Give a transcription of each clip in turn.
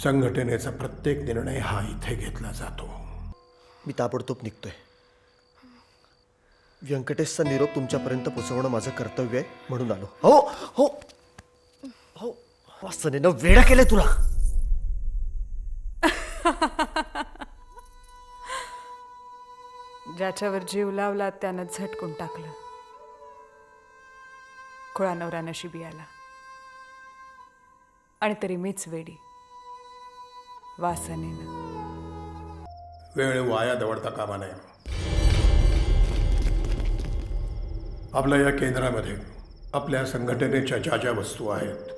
संघटनेचा प्रत्येक निर्णय हा इथे घेतला जातो. मी ताबडतोब निघतोय. व्यंकटेशचा निरोप तुमच्यापर्यंत पोहोचवणं माझं कर्तव्य आहे म्हणून आलो. हो हो हो, वासनेनं वेडा केलंय तुला. ज्याच्यावर जीव लावला त्यानं झटकून टाकलं. खुळा नवरा नशिबी आला. आणि तरी मीच वेडी वासनेनं. वेळ वाया दवडता कामा नये. आपल्या या केंद्रामध्ये आपल्या संघटनेच्या ज्या ज्या वस्तू आहेत,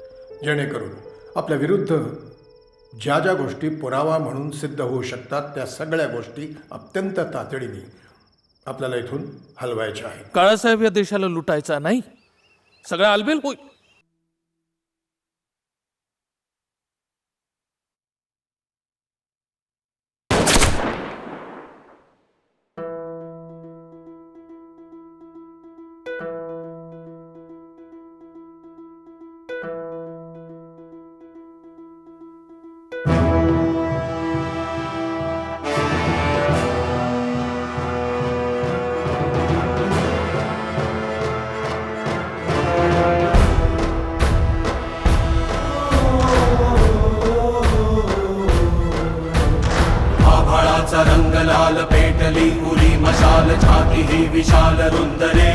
जेणेकरून आपल्या विरुद्ध ज्या ज्या गोष्टी पुरावा म्हणून सिद्ध होऊ शकतात, त्या सगळ्या गोष्टी अत्यंत तातडीने आपल्याला इथून हलवायच्या आहेत. काळासाहेब या देशाला लुटायचा नाही, सगळा आलबेल होईल. रंग लाल पेटली उरी मशाल छाती ही विशाल रुंदरे.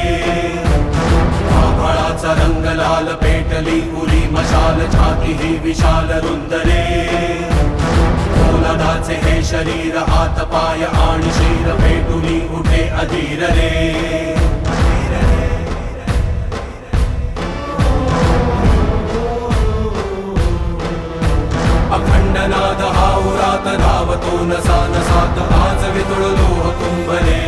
आभाळाचा रंग लाल पेटली उरी मशाल छाती ही विशाल रुंदरे. पोलादाचे हे शरीर हात पाय आणि शिर पेटुनी उठे अधीर रे. अखंड नाद हा उरात धावतो नसा नसात आज वितुळ लोह कुंभले.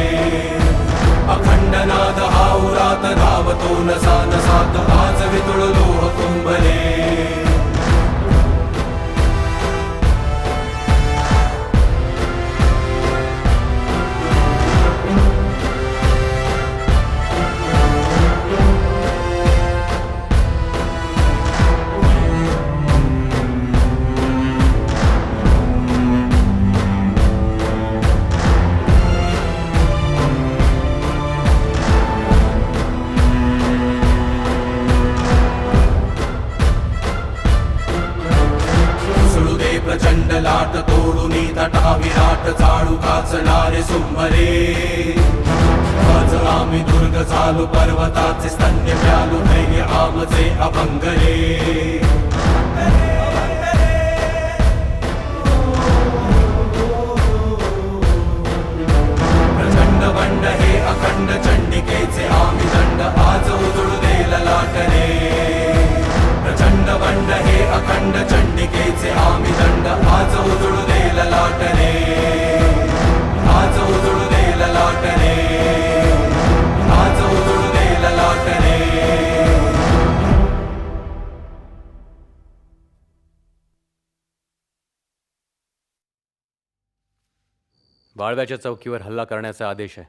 अखंड नाद हा उरात धावतो नसा नसात आज वितुळ लोह कुंभले. प्रचंड लाट तोडुनी तटा विराट चाळू काचणारे सुंभरे. आज आम्ही दुर्ग चालू पर्वताचे स्तन्य प्यालू धैर्य आमचे अभंगरे. प्रचंड बंड हे अखंड चंडिकेचे आम्ही दंड आज उजळू दे ललाट रे. प्रचंड बंड हे अखंड चंडिकेचे आम्ही दंड आज उजळू दे ललाट रे. आज उजळू दे ललाट रे. आज उजळू दे ललाट रे. वाळव्याच्या चौकीवर हल्ला करण्याचा आदेश आहे.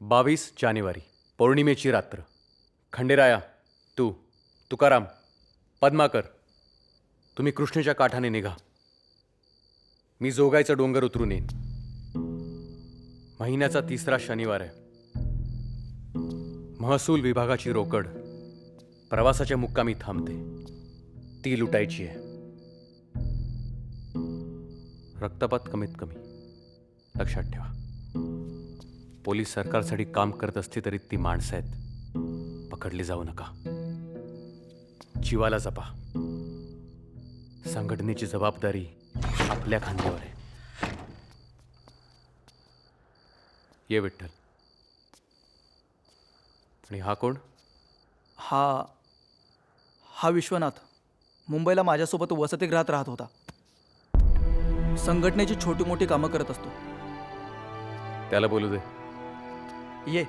22 जानेवारी पौर्णिमेची रात्र. खंडेराया, तू, तुकाराम, पद्माकर, तुम्ही कृष्णेच्या काठाने निघा. मी जोगायचा डोंगर उतरून येईन. महिन्याचा 3रा शनिवार आहे. महसूल विभागाची रोकड प्रवासाच्या मुक्कामी थांबते, ती लुटायची आहे. रक्तपात कमीत कमी लक्षात ठेवा. पोलीस सरकारसाठी काम करत असली तरी ती माणसं आहेत, पकडली जाऊ नका. जीवाला जपा. संघटनेची जबाबदारी आपल्या खांद्यावर आहे. ये विठ्ठल. आणि हा कोण? हा विश्वनाथ. मुंबईला माझ्यासोबत वसतिगृहात राहत होता. संघटनेची छोटी मोठी कामं करत असतो. त्याला बोलू दे. ये.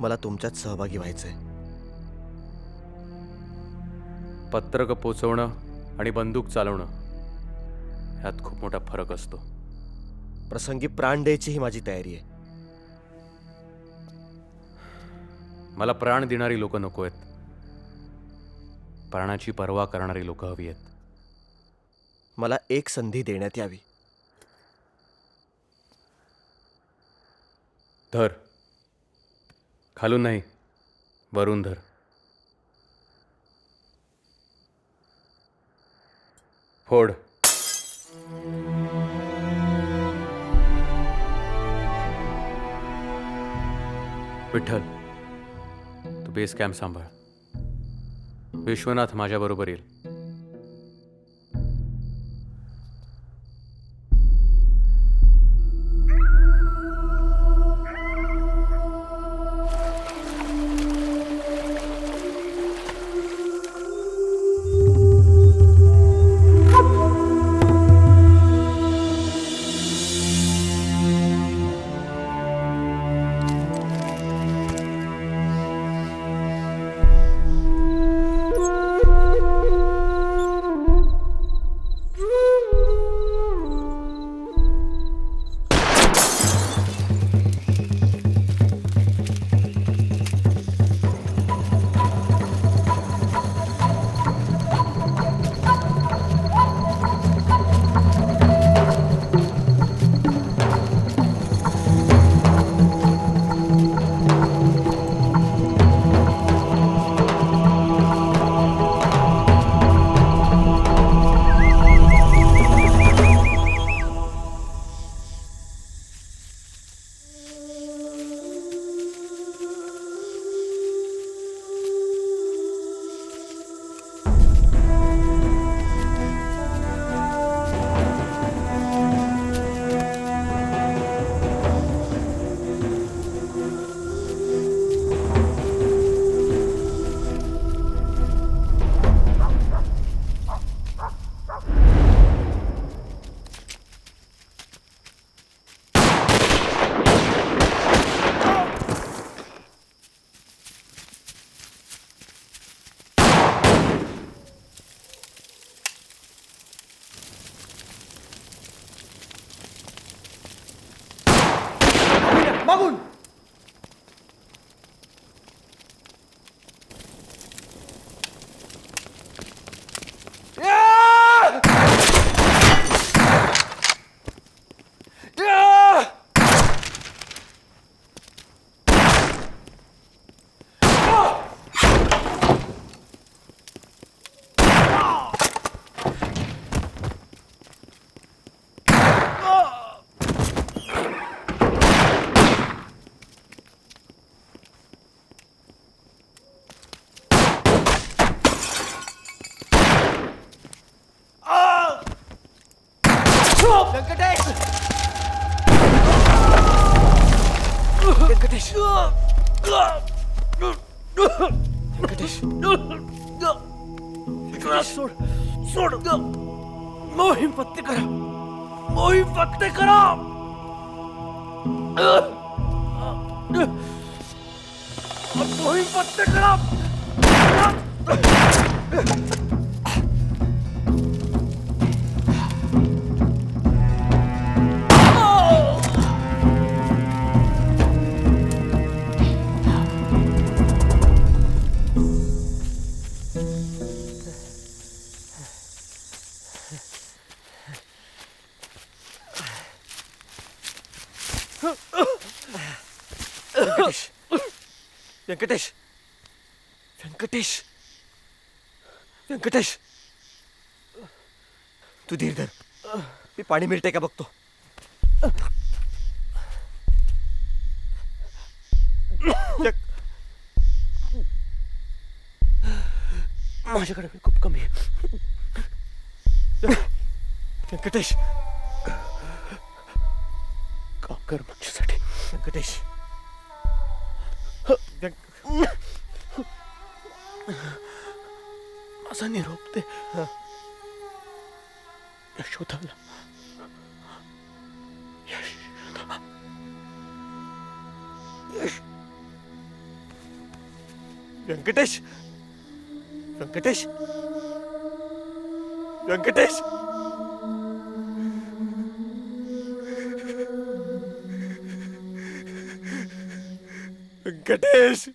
मला तुमच्यात सहभागी व्हायचंय. पत्रक पोचवणं आणि बंदूक चालवणं ह्यात खूप मोठा फरक असतो. प्रसंगी प्राण द्यायची ही माझी तयारी आहे. मला प्राण देणारी लोक नको आहेत. प्राणाची पर्वा करणारी लोक हवी आहेत. मला एक संधी देण्यात यावी. धर. खालून नाही, वरून धर. फोड. विठ्ठल, तू बेस कॅम्प सांभाळ. विश्वनाथ माझ्याबरोबर येईल. मागून व्यंकटेश व्यंकटेश व्यंकटेश सोड सोड मोहीम पत्ते करा मोहीम पत्ते करा मोहीम पत्ते करा व्यंकटेश व्यंकटेश व्यंकटेश तू धीर धर. मी पाणी मिळते का बघतो. माझ्याकडे खूप कमी आहे. व्यंकटेश काम कर माझ्यासाठी. व्यंकटेश माझा निरोप दे यशोदाला. व्यंकटेश व्यंकटेश व्यंकटेश व्यंकटेश.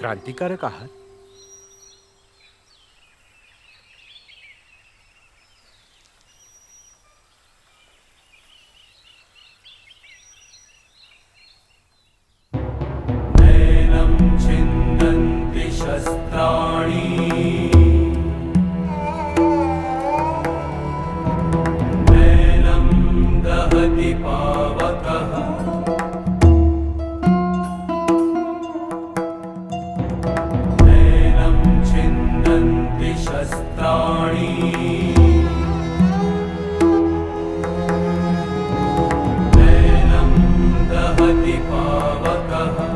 क्रांतिकारक आहात. नैनं छिन्दन्ति शस्त्राणि नैनं दहति पावकः नैनं छिन्दन्ति शस्त्राणि नैनं दहति पावकः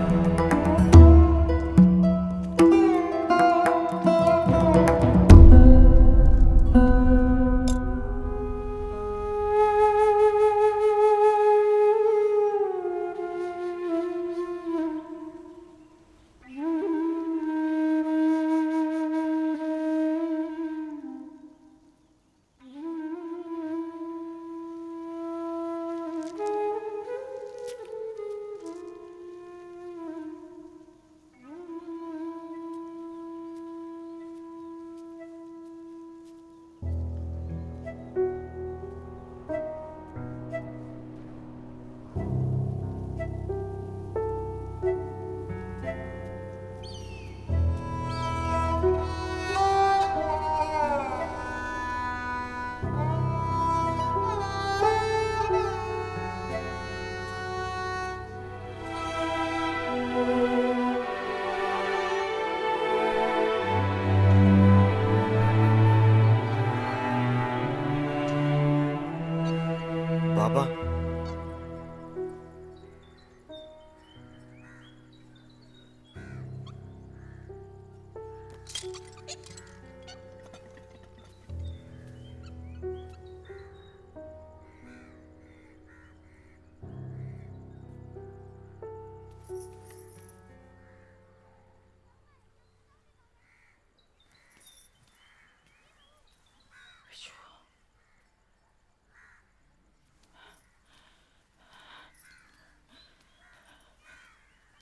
बाबा,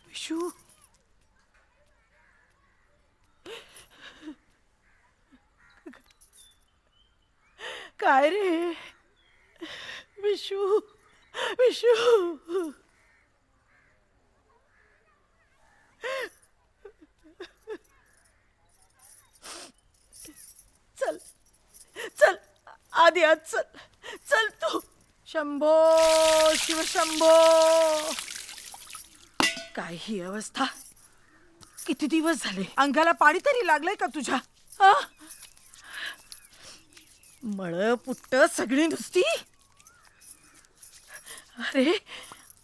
विशू, काय रे विशू, विशू. चल चल, आधी आज चल, चल तू. शंभो शिव शंभो. काय ही अवस्था. किती दिवस झाले, अंगाला पाणी तरी लागलंय का तुझ्या? हा? मळ पुट्ट सगळी नुसती. अरे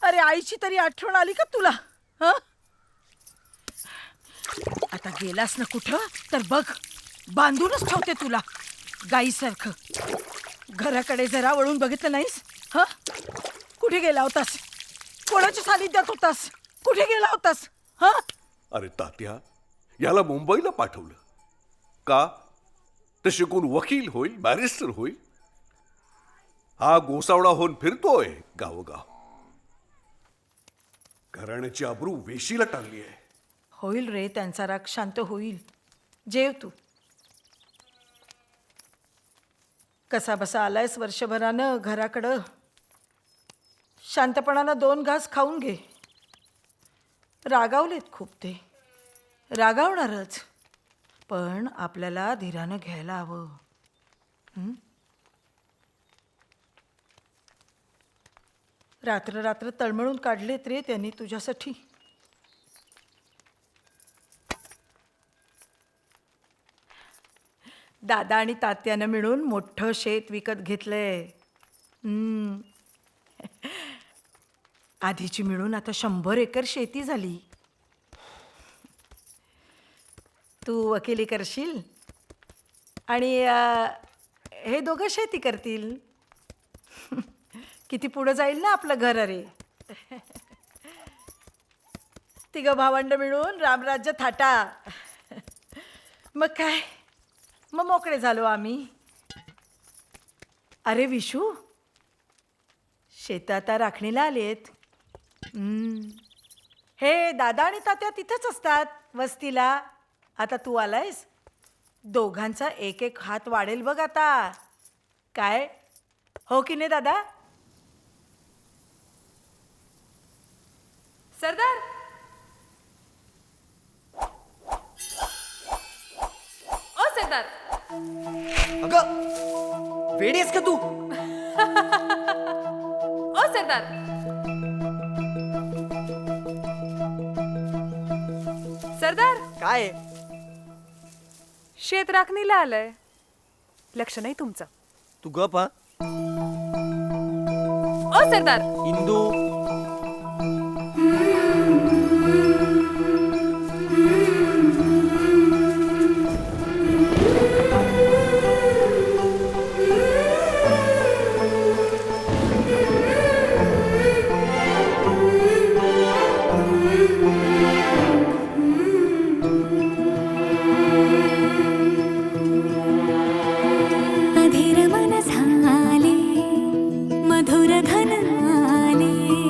अरे, आईची तरी आठवण आली का तुला? हा? आता गेलास ना कुठं तर बघ, बांधूनच ठेवते तुला गाईसारखं. घराकडे जरा वळून बघितलं नाहीस? हा? कुठे गेला होतास? कोणाच्या सानिध्यात होतास? कुठे गेला होतास? हा? अरे तात्या, याला मुंबईला पाठवलं का? तर शिकून वकील होईल, बॅरिस्टर होईल. हा गोसावडा होऊन फिरतोय गावोगाव. घराण्याची अब्रू वेशीला टांगली आहे. होईल रे, त्यांचा राग शांत होईल. जेव तू. कसा बसा आलायस वर्षभरानं घराकडं. शांतपणानं 2 घास खाऊन घे. रागावलेत खूप ते, रागावणारच, पण आपल्याला धीरानं घ्यायला हवं. रात्र रात्र तळमळून काढलेत रे त्यांनी तुझ्यासाठी. दादा आणि तात्यानं मिळून मोठं शेत विकत घेतलंय. आधीची मिळून आता 100 एकर शेती झाली. तू वकिली करशील आणि हे दोघं शेती करतील. किती पुढं जाईल ना आपलं घर. अरे तिघं भावंड मिळून रामराज्य थाटा. मग काय, मग मोकळे झालो आम्ही. अरे विशू, शेत आता राखणीला आलेत. हे दादा आणि तात्या तिथंच असतात वस्तीला. आता तू आलायस, दोघांचा एक एक हात वाढेल बघ आता. काय हो की नाही दादा? सरदार, ओ सरदार. अगं वेडी आहेस का तू? ओ सरदार. सरदार, काय शेत राखणीला आलंय. लक्ष नाही तुमचं. तू गप हा. ओ सरदार. इंदू, अधीर मन झाले, मधुर घन आले.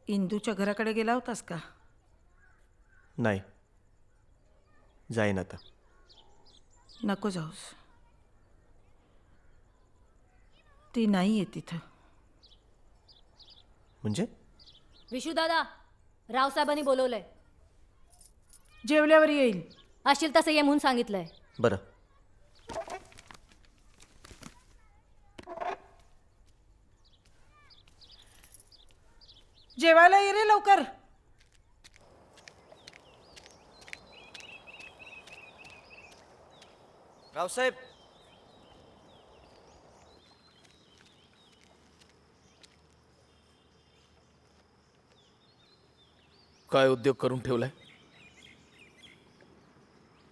इंदूच्या घराकडे गेला होतास का? नाही, जाईन आता. नको जाऊस. ती नाही आहे तिथं. म्हणजे? विशुदादा, रावसाहेबांनी बोलवलंय. जेवल्यावर येईल. असशील तसं ये म्हणून सांगितलंय. बरं. जेवायला ये रे लवकर. रावसाहेब, काय उद्योग करून ठेवलाय?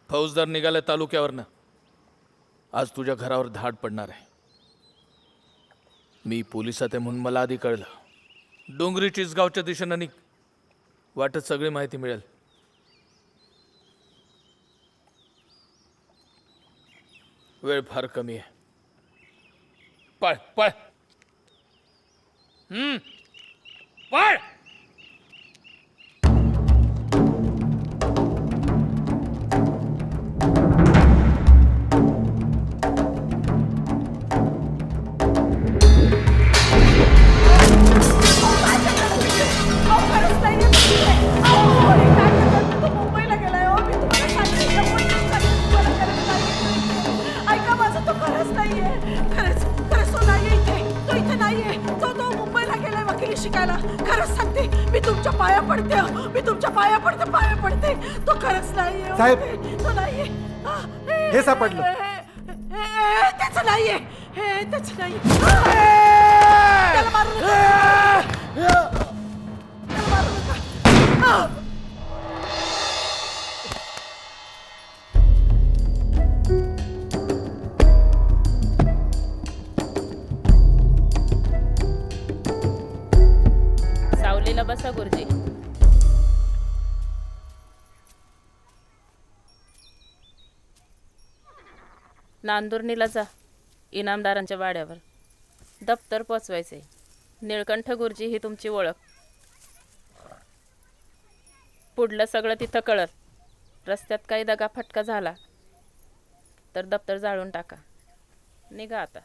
फौजदार निघालाय तालुक्यावरनं. आज तुझ्या घरावर धाड पडणार आहे. मी पोलिसात आहे म्हणून मला आधी कळलं. डोंगरी चिचगावच्या दिशेनं निघ. वाटत सगळी माहिती मिळेल. वेळ फार कमी आहे. पळ पळ. पळ. मुंबईला गेलाय. मी तुम्हाला ऐका माझं, तो खरंच नाहीये. खरंच खरंच तो नाहीये इथे. तो इथे नाहीये. तो मुंबईला गेलाय वकिली शिकायला. खरंच सांगते, मी तुमच्या पाया पडते. मी तुमच्या पाया पडते. तो खरंच नाहीये. साहेब, तो नाहीये. हे सापडलं. त्याचं नाहीये. त्याचं नाही. त्याला मारू नका. त्याला मारू नका. सावलीला बसा गुरुजी. नांदुर्णीला जा. इनामदारांच्या वाड्यावर दप्तर पोचवायचे. निळकंठ गुरुजी ही तुमची ओळख. पुढलं सगळं तिथं कळत. रस्त्यात काही दगा फटका झाला तर दप्तर जाळून टाका. निघा आता.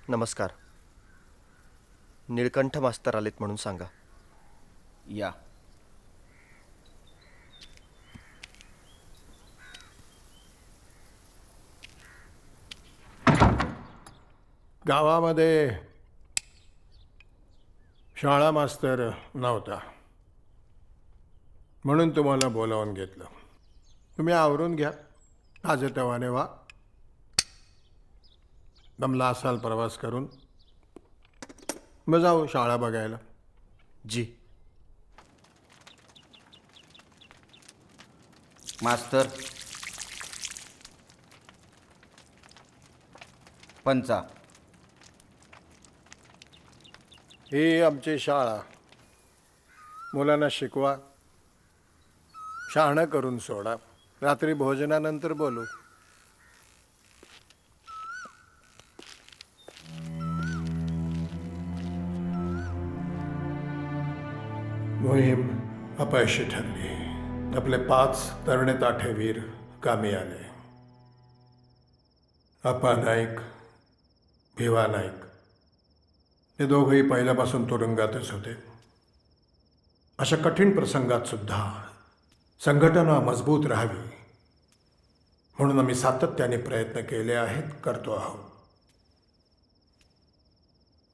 नमस्कार. निळकंठ मास्तर आलेत म्हणून सांगा. या. गावामध्ये शाळा मास्तर नव्हता म्हणून तुम्हाला बोलावून घेतलं. तुम्ही आवरून घ्या. ताजेतवाने व्हा. दमला असाल प्रवास करून. मग जाऊ शाळा बघायला. जी. मास्तर पंचा. ही आमची शाळा. मुलांना शिकवा. शहाणं करून सोडा. रात्री भोजनानंतर बोलू. मोहीम अपयशी ठरली. आपले 5 तरणे ताठे वीर कामी आले. आपा नाईक, भिवा नाईक हे दोघंही पहिल्यापासून तुरुंगातच होते. अशा कठीण प्रसंगात सुद्धा संघटना मजबूत राहावी म्हणून आम्ही सातत्याने प्रयत्न केले आहेत, करतो आहोत.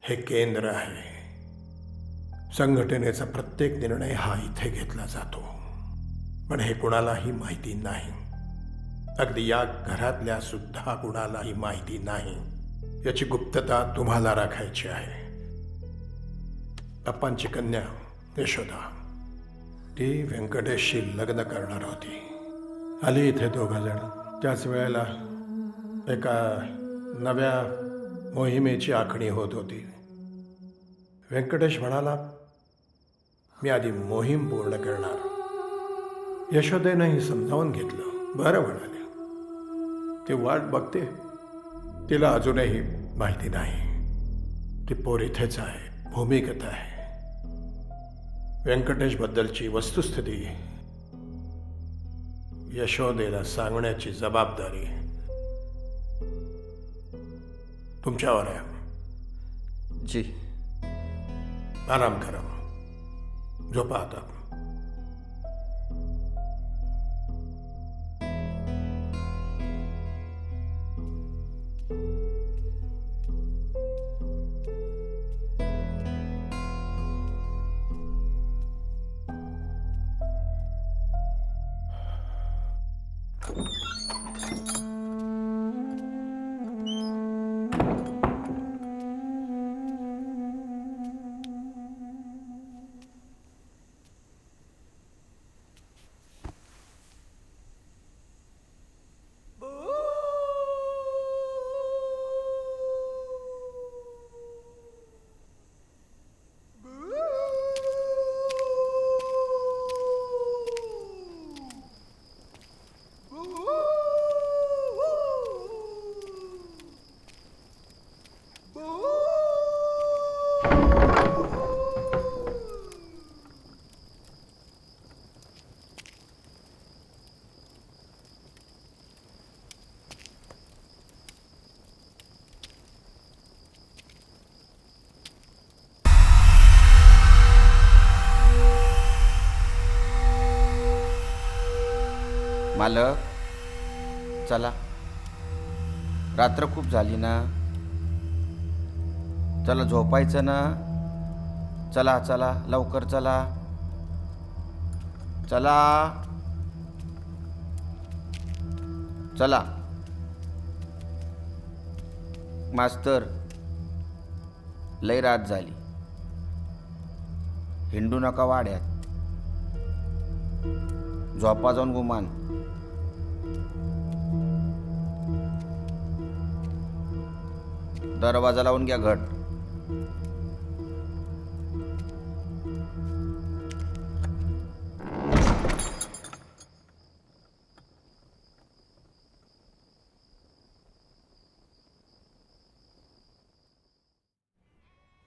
हे केंद्र आहे. संघटनेचा प्रत्येक निर्णय हा इथे घेतला जातो, पण हे कुणालाही माहिती नाही. अगदी या घरातल्या सुद्धा कुणालाही माहिती नाही. याची गुप्तता तुम्हाला राखायची आहे. अप्पांची कन्या यशोदा, ती व्यंकटेशशी लग्न करणार होती. आली इथे 2 जण. त्याच वेळेला एका नव्या मोहिमेची आखणी होत होती. व्यंकटेश म्हणाला, मी आधी मोहीम पूर्ण करणार. यशोदेनंही समजावून घेतलं. बरं म्हणाले. ती वाट बघते. तिला अजूनही माहिती नाही. ती पोर इथेच आहे, भूमिगत आहे. व्यंकटेशबद्दलची वस्तुस्थिती यशोदेला सांगण्याची जबाबदारी तुमच्यावर आहे. जी. आराम करा. झोपा आता. मालक, चला. रात्र खूप झाली ना. चला झोपायचं ना. चला चला लवकर चला. चला चला. मास्तर, लय रात झाली. हिंडू नका वाड्यात. झोपा जाऊन गुमान. दरवाजा लावून घ्या घट.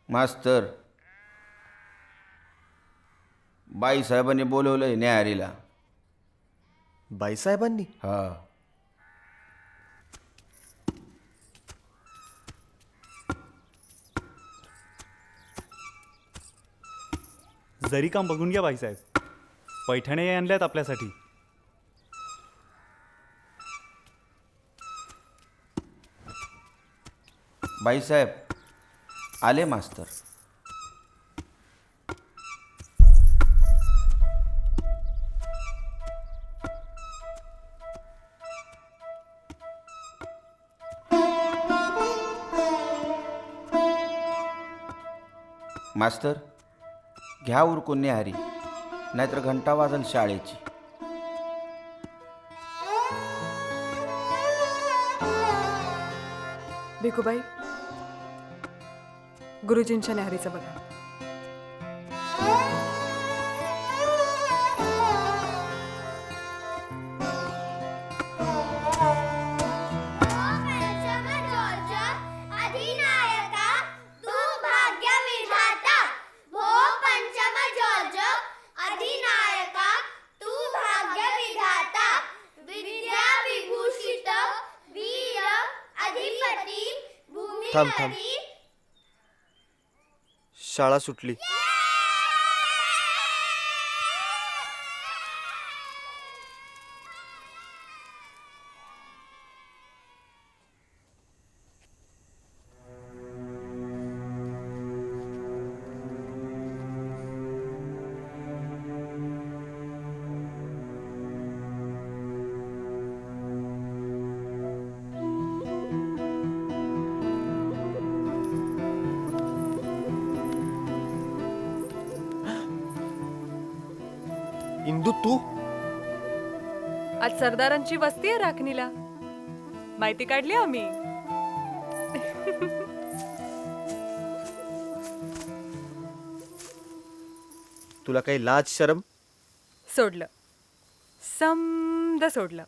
मास्तर, बाईसाहेबांनी बोलवलंय न्याहारीला. बाईसाहेबांनी? हा. जरी काम बघून घ्या बाईसाहेब. पैठणे आणल्यात आपल्यासाठी. बाईसाहेब आले मास्तर. मास्तर, घ्या उरकून न्याहारी, नाहीतर घंटा वाजल शाळेची. भिकूबाई, गुरुजींच्या न्याहारीचं बघा. अधिनायका थांब थांब. शाळा सुटली. इंदू तू आज सरदारांची वस्ती आहे राखणीला. माहिती काढली आम्ही. तुला काही लाज शरम? सोडलं, समद सोडलं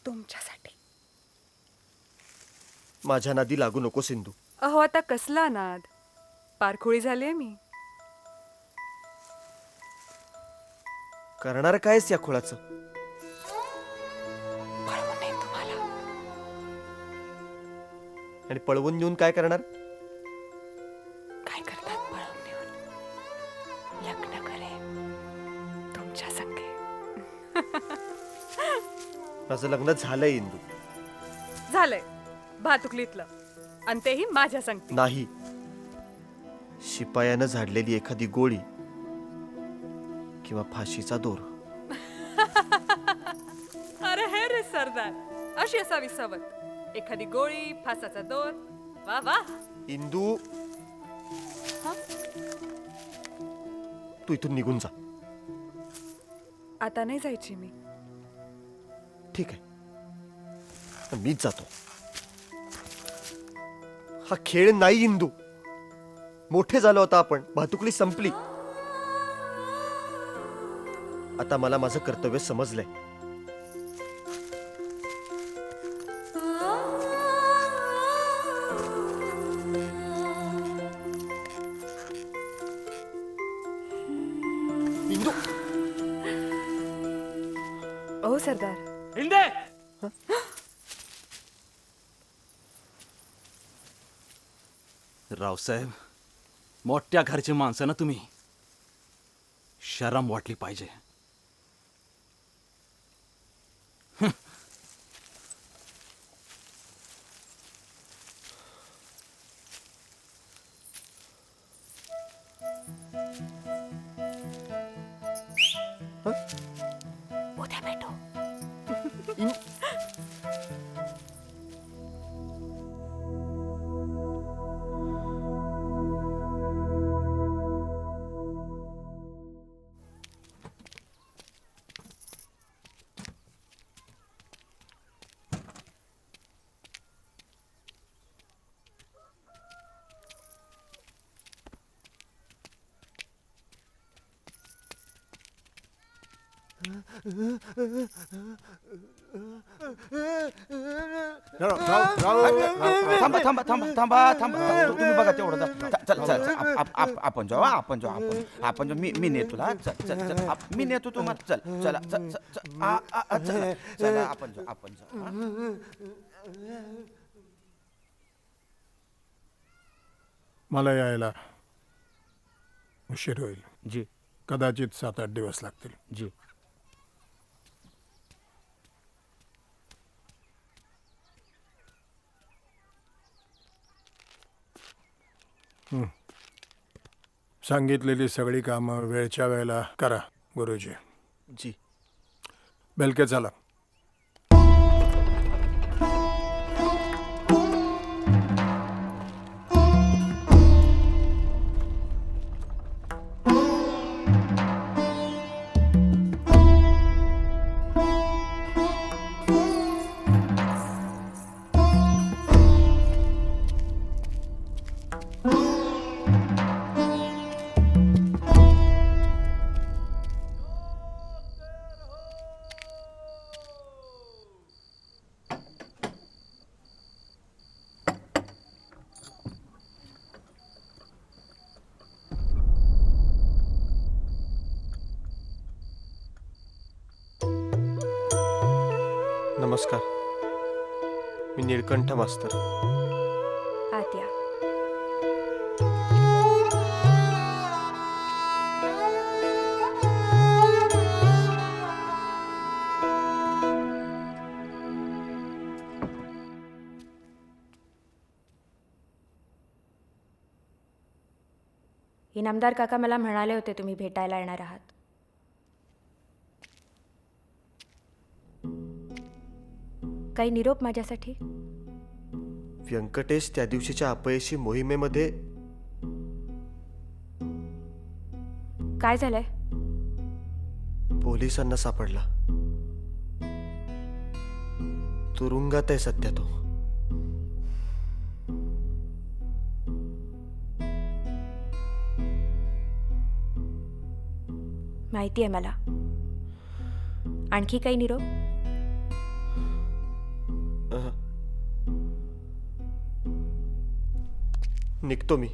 तुमच्यासाठी. माझ्या नादी लागू नको सिंधू. अहो आता कसला नाद, पारखोळी झालीये मी. करणार कायस या खोळाचं? पळवून नेईन तुम्हाला. आणि पळवून नेऊन काय करणार? काय करतात पळवून नेऊन? लग्न करेन तुमच्या संगे. माझं लग्न झालंय इंदू. झालंय भातुकलीतलं, आणि तेही माझ्या संगती. नाही. शिपायानं झाडलेली एखादी गोळी किंवा फाशीचा दोर. अरे हे रे सरदार, अशी असावी सवत. एखादी गोळी, फासाचा दोर. वा वा. इंदू तू इथून निघून जा. आता नाही जायची मी. ठीक आहे, मीच जातो. हा खेळ नाही इंदू. मोठे झालो होता आपण. भातुकली संपली. आता मला माझं कर्तव्य समजलंय. इंदू. ओ सरदार. हिंदे रावसाहेब, मोठ्या घरची माणसं ना तुम्ही. शरम वाटली पाहिजे. उद्या भेटू. थांबा थांबा थांबा थांबा थांबा. तुम्ही बघा तेवढं. चल चल आपण जाऊ. आपण जाऊ. मी नेतो तुला. चल मी नेतो तुम्हाला. चल चला चला आपण जाऊ. मला यायला उशीर होईल. जी कदाचित 7-8 दिवस लागतील. जी. सांगितलेली सगळी कामं वेळच्या वेळेला करा गुरुजी. जी. बेलके चला. नमस्कार. मी निळकंठ मास्तर. आत या. इनामदार काका मला म्हणाले होते तुम्ही भेटायला येणार आहात. काही निरोप माझ्यासाठी? व्यंकटेश त्या दिवशीच्या अपयशी मोहिमेमध्ये काय झालंय? पोलिसांना सापडला. तुरुंगात आहे सध्या तो. माहिती आहे मला. आणखी काही निरोप? निघतो मी.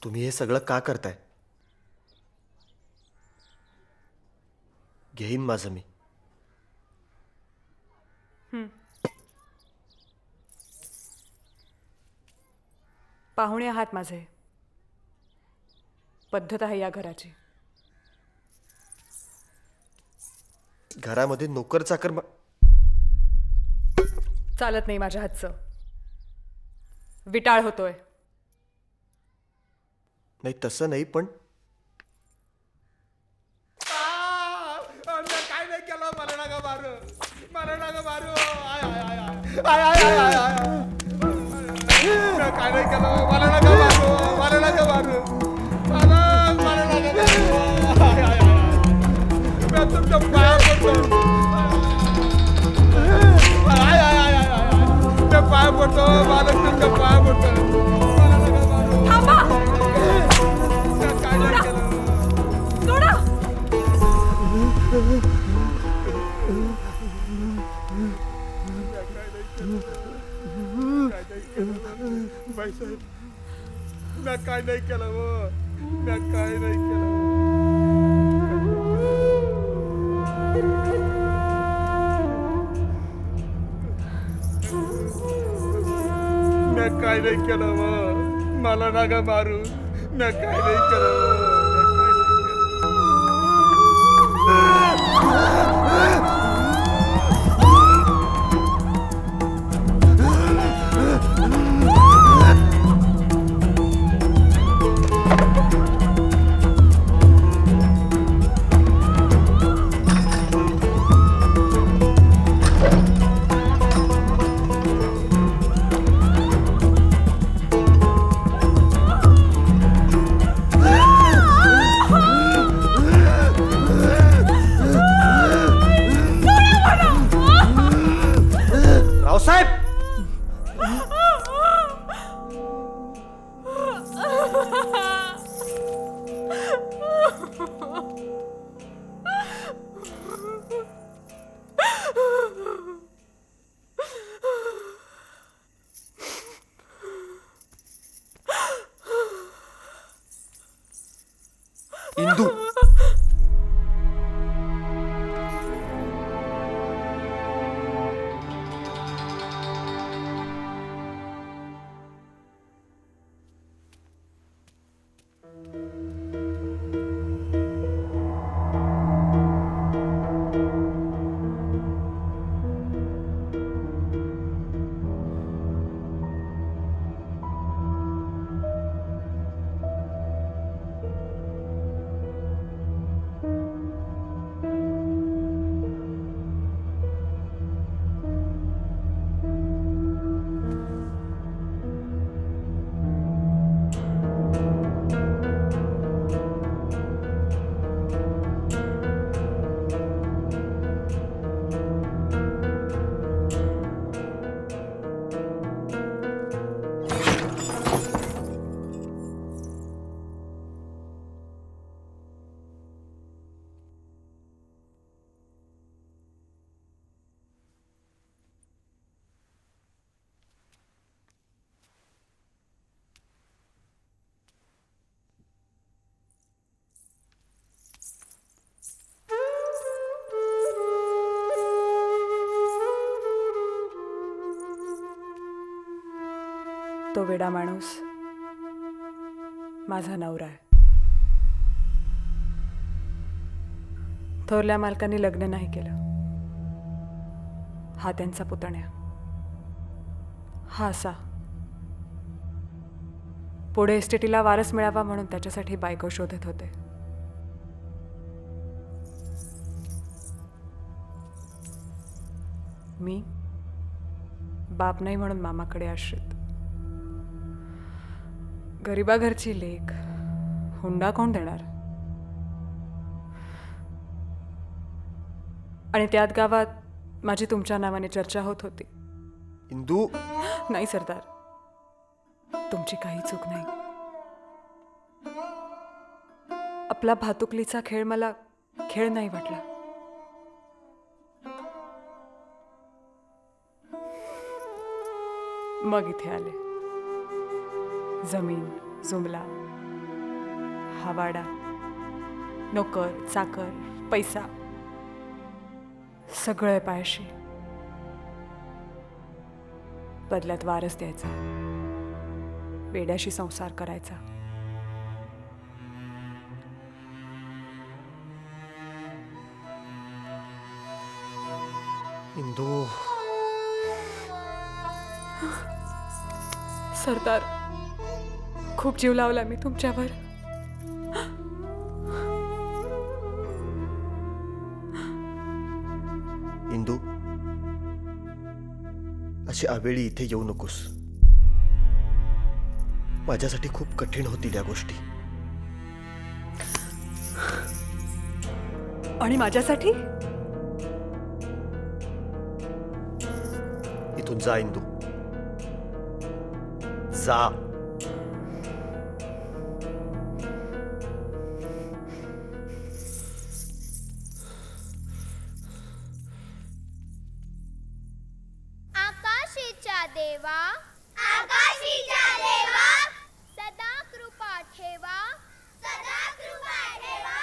तुम्ही हे सगळं का करताय? घेईन माझं मी. पाहुणे आहात माझे. पद्धत आहे या घराची. घरामध्ये नोकर चाकर चालत नाही माझ्या हातचं. विटाळ होतोय. नाही तसं नाही, पण काय नाही केलं. मला नका मारू. मला नका मारू. आय आय आय आय आय आय आय आय. काय नाही केलं. मला नका मारू. मला नका मारू. मला नका मारू. आय आय आय. मी तुमच्या पाया पडतो. आय आय आय आय आय. मी पाया पडतो. मला तुमच्या पाया पडतो. मला नका मारू. थांबा. काय नाही केलं. सोडा. बाईसाहेब, मी काय नाही केलं हो. मी काय नाही केलं. मी काय नाही केलं हो. मला नका मारू. मी काय नाही केलं. तो वेडा माणूस माझा नवरा आहे. थोरल्या मालकांनी लग्न नाही केलं. हा त्यांचा पुतण्या. हा असा पुढे एस्टेटीला वारस मिळावा म्हणून त्याच्यासाठी बायको शोधत होते. मी बाप नाही म्हणून मामाकडे आश्रित. गरिबा घरची लेक, हुंडा कोण देणार? आणि त्यात गावात माझी तुमच्या नावाने चर्चा होत होती. इंदू, नाही सरदार, तुमची काही चूक नाही. आपला भातुकलीचा खेळ मला खेळ नाही वाटला. मग इथे आले. जमीन, जुमला, हवाडा, नोकर, चाकर, पैसा सगळं पायाशी. बदल्यात वारस द्यायचा, वेड्याशी संसार करायचा. इंदू, सरदार, खूप जीव लावला मी तुमच्यावर. इंदू, अशी आवेळी इथे येऊ नकोस. माझ्यासाठी खूप कठीण होतील या गोष्टी. आणि माझ्यासाठी? इथून जा इंदू, जा. आकाशीच्या देवा, आकाशीच्या देवा, सदा कृपा ठेवा, सदा कृपा ठेवा.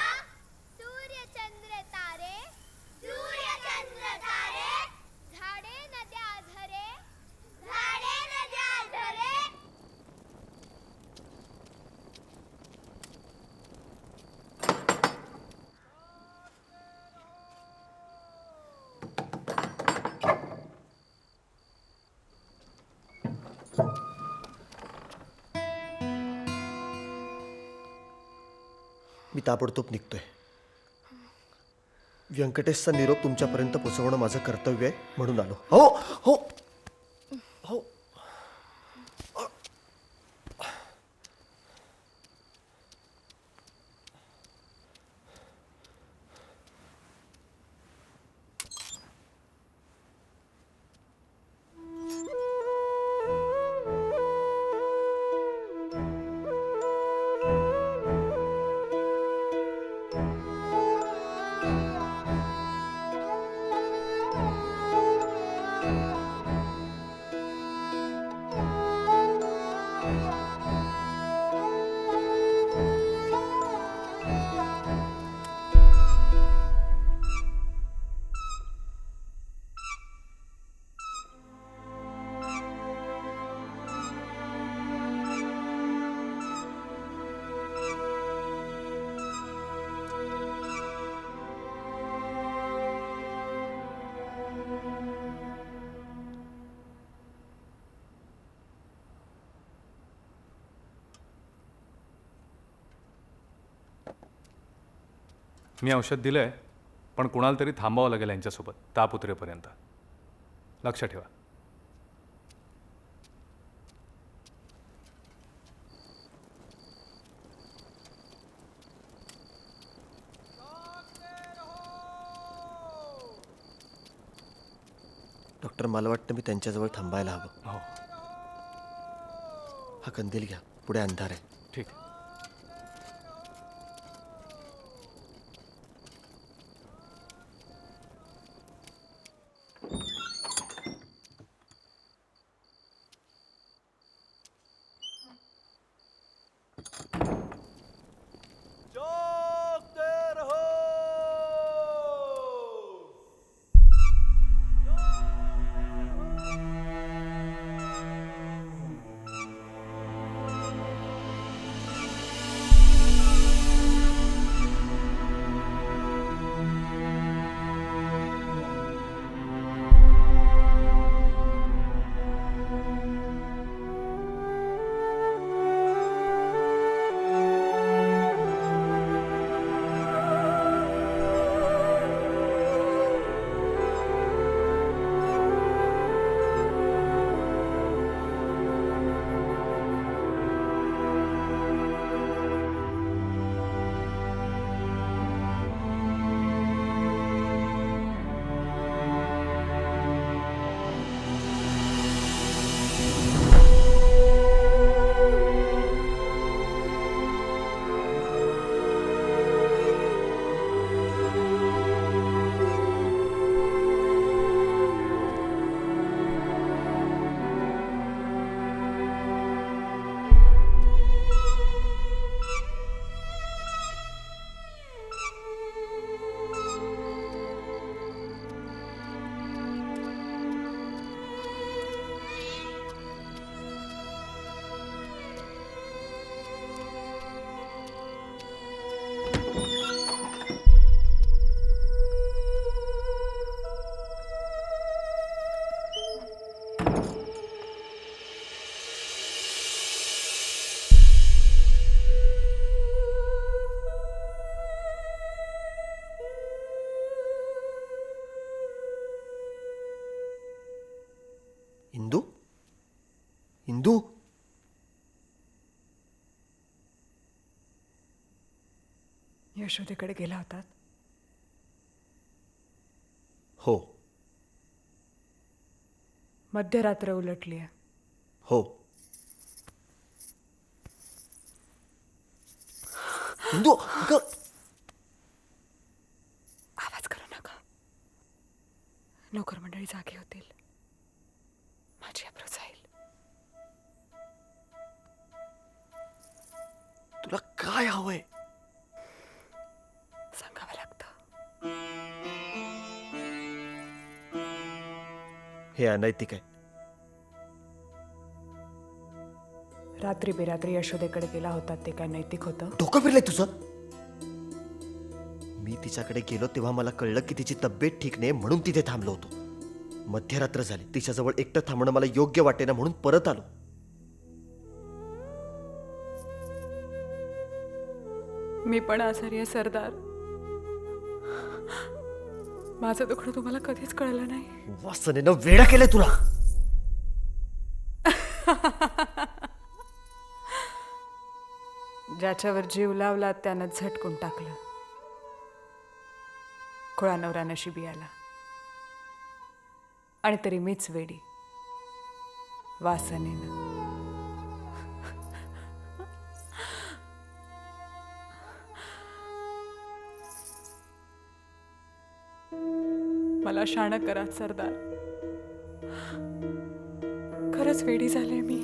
सूर्य चंद्र तारे, सूर्य चंद्र तारे, झाडे नद्या झरे, झाडे नद्या झरे. मी ताबडतोब निघतोय. व्यंकटेशचा निरोप तुमच्यापर्यंत पोहोचवणं माझं कर्तव्य आहे म्हणून आलो. हो हो हो. मी औषध दिलंय, पण कुणाला तरी थांबावं लागेल यांच्यासोबत ताप उतरेपर्यंत. लक्ष ठेवा. डॉक्टर, मला वाटतं मी त्यांच्याजवळ थांबायला हवं. हो, हा कंदील घ्या, पुढे अंधार आहे. ठीक. यशोदेकडे गेला होतात? हो. मध्यरात्र उलटली आहे. हो. इंदू, अगं, आवाज करू नका. नोकर मंडळी जागी होतील. माझी अब्रू जाईल. तुला काय हवंय? सांगावं लागतं. हे अनैतिक आहे. रात्री बेरात्री यशोदेकडे गेला होता ते काय नैतिक होतं? डोकं फिरलंय तुझं? मी तिच्याकडे गेलो तेव्हा मला कळलं की तिची तब्येत ठीक नाही म्हणून तिथे थांबलो होतो. मध्यरात्र झाली. तिच्याजवळ एकटं थांबणं मला योग्य वाटेना म्हणून परत आलो. मी पण आजारी आहे सरदार. माझं दुखणं तुम्हाला कधीच कळलं नाही. वासनेनं वेडा केलंय तुला. ज्याच्यावर जीव लावला त्यानं झटकून टाकलं. खुळा नवरा नशिबी आला. आणि तरी मीच वेडी वासनेनं. मला शाणं करा सरदार. खरंच वेडी झाले मी.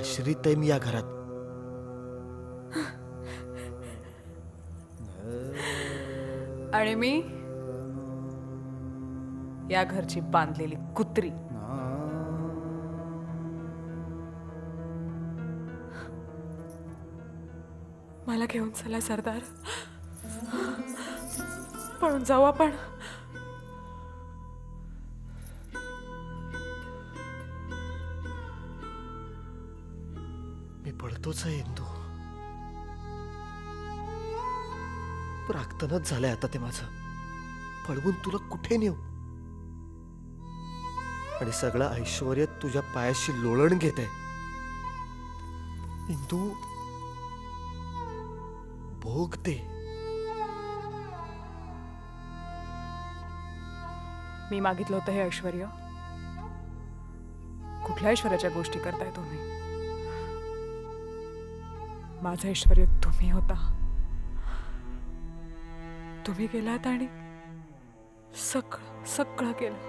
आश्रित आहे मी या घरात. आणि मी या घरची बांधलेली कुत्री. मला घेऊन चला सरदार. पळून जाऊ आपण. मी पळतोच आहे इंदू. प्राक्तनच झालंय आता ते माझं. पळवून तुला कुठे नेऊ? आणि सगळं ऐश्वर्य तुझ्या पायाशी लोळण घेत आहे. इंदू, भोग दे. मी मागितलं होतं हे ऐश्वर्य. कुठल्या ऐश्वर्याच्या गोष्टी करताय तुम्ही? माझं ऐश्वर्य तुम्ही होता. तुम्ही गेलात आणि सगळं सगळं केलं.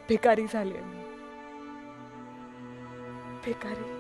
भिकारी झाले मी. भिकारी.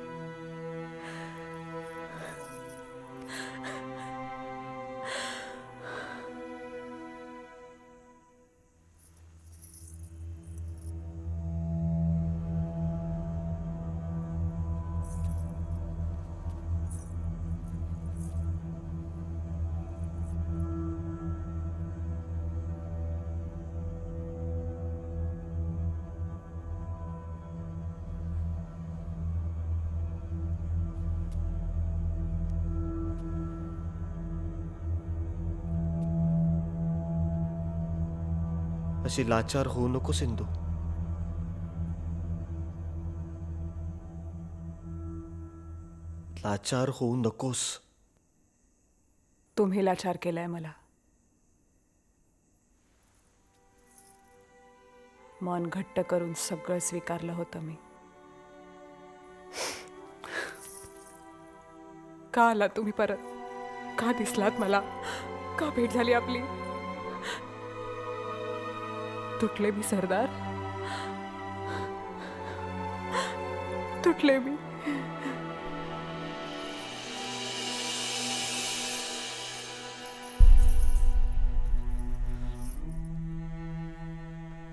अशी लाचार होऊ नको सिंधू. लाचार होऊ नकोस. तुम्ही लाचार केलाय मला. मन घट्ट करून सगळं स्वीकारलं होतं मी. का आला तुम्ही परत? का दिसलात मला? का भेट झाली आपली? तुटले मी सरदार. तुटले मी.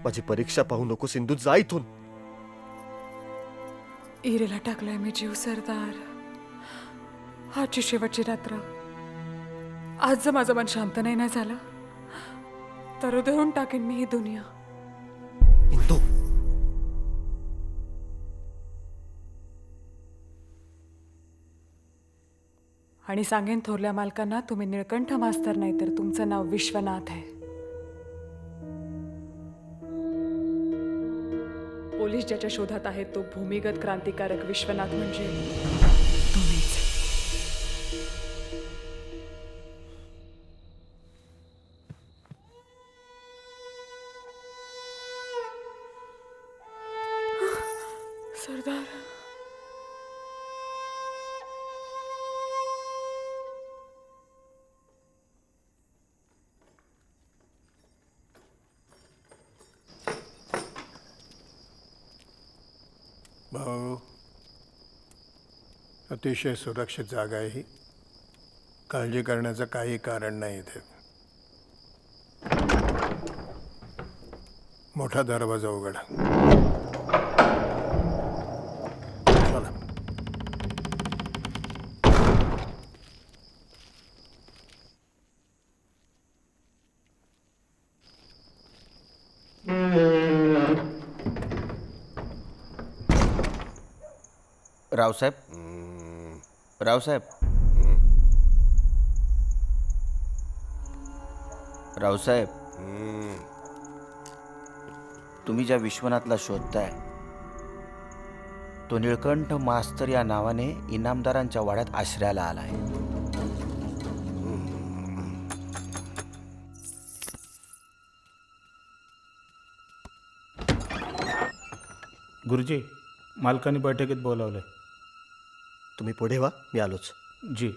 माझी परीक्षा पाहू नको सिंधू. जा इथून. इरेला टाकलाय मी जीव सरदार. आजची शेवटची रात्र. आज जर माझं मन शांत नाही झालं तर उधळून टाकेन मी ही दुनिया. इंदू, आणि सांगेन थोरल्या मालकांना तुम्ही निळकंठ मास्तर नाही तर तुमचं नाव विश्वनाथ आहे. पोलीस ज्याच्या शोधात आहेत तो भूमिगत क्रांतिकारक विश्वनाथ म्हणजे तुम्हीच. सरदार, भाऊ, अतिशय सुरक्षित जागा आहे ही. काळजी करण्याचं काही कारण नाही इथे. मोठा दरवाजा उघडा. चला. रावसाहेब, रावसाहेब, रावसाहेब, तुम्ही ज्या विश्वनाथला शोधताय तो निळकंठ मास्तर या नावाने इनामदारांच्या वाड्यात आश्रयाला आलाय. गुरुजी, मालकाने बैठकीत बोलावलंय. तुम्ही पुढे व्हा, मी आलोच. जी.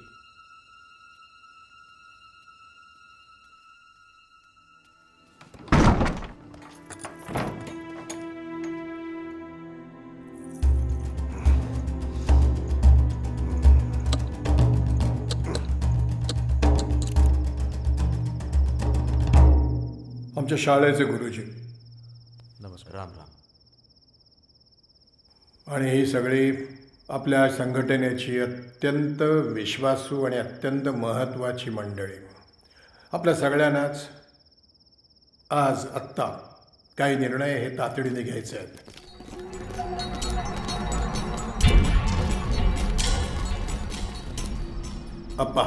आमच्या शाळेचे गुरुजी. नमस्कार. राम राम. आणि ही सगळी आपल्या संघटनेची अत्यंत विश्वासू आणि अत्यंत महत्त्वाची मंडळी. आपल्या सगळ्यांनाच आज आत्ता काही निर्णय हे तातडीने घ्यायचे आहेत. अप्पा,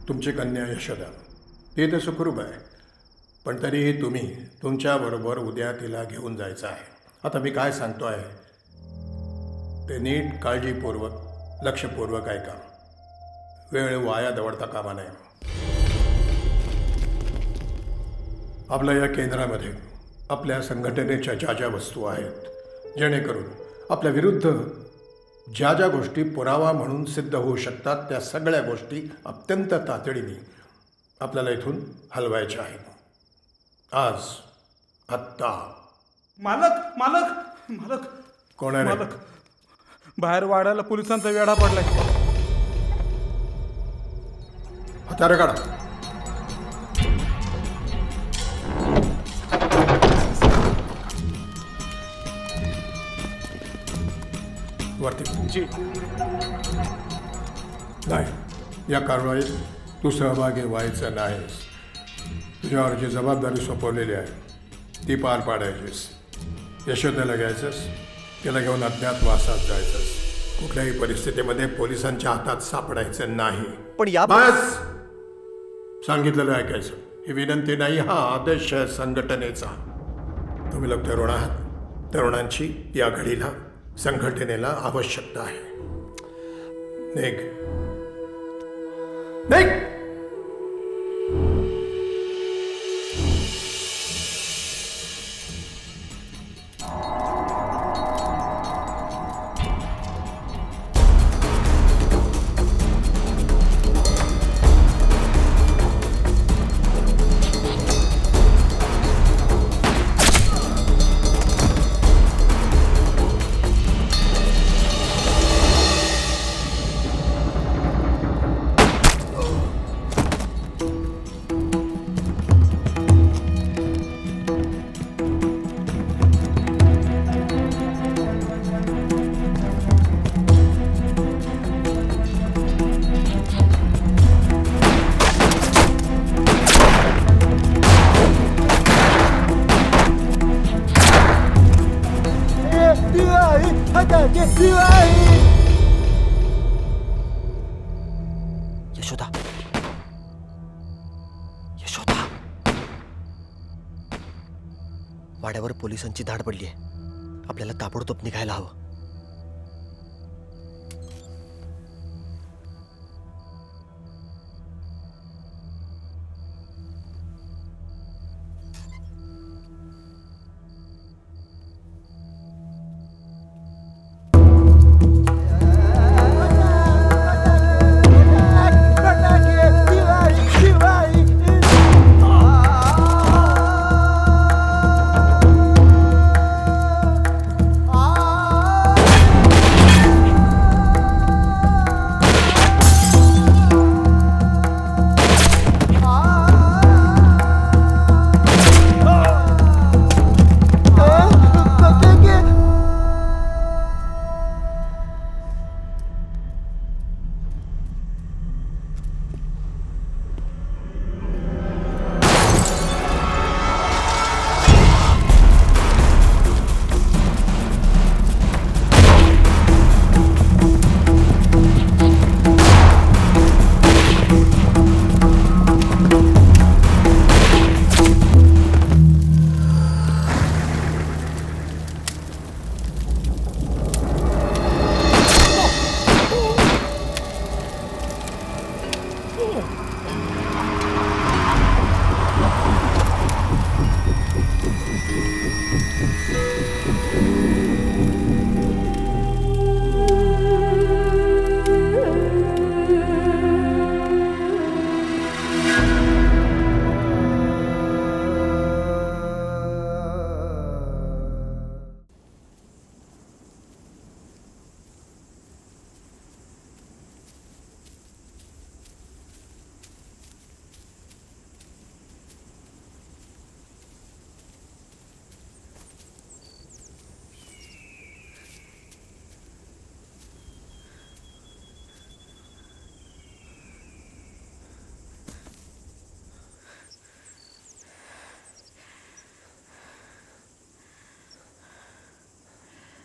तुमची कन्या यशोदा ती तर सुखरूप आहे, पण तरीही तुम्ही तुमच्याबरोबर उद्या तिला घेऊन जायचं आहे. आता मी काय सांगतो आहे ते नीट काळजीपूर्वक लक्षपूर्वक ऐका. वेळ वाया दवडता कामा नये. आपल्या या केंद्रामध्ये आपल्या संघटनेच्या ज्या ज्या वस्तू आहेत जेणेकरून आपल्या विरुद्ध ज्या ज्या गोष्टी पुरावा म्हणून सिद्ध होऊ शकतात त्या सगळ्या गोष्टी अत्यंत तातडीने आपल्याला इथून हलवायच्या आहेत. आज आत्ता. मालक, मालक, मालक. कोण आहे रे? मालक, बाहेर वाड्याला पोलिसांचा वेढा पडलाय. हत्यारं काढा. वरती. जी. नाही, या कारवाईत तू सहभागी व्हायचं नाहीस. तुझ्यावर जी जबाबदारी सोपवलेली आहे ती पार पाडायचीस. यशोदेला घ्यायचंस, त्याला घेऊन अज्ञातवासात जायचंस. कुठल्याही परिस्थितीमध्ये पोलिसांच्या हातात सापडायचं नाही. पण या बस, सांगितलेलं ऐकायचं. ही विनंती नाही, हा आदेश आहे संघटनेचा. तुम्ही लोक तरुण आहात. तरुणांची या घडीला संघटनेला आवश्यकता आहे. निघ, निघ. यशोदा, यशोदा, वाड्यावर पोलिसांची धाड पडली आहे. आपल्याला ताबडतोब निघायला हवं.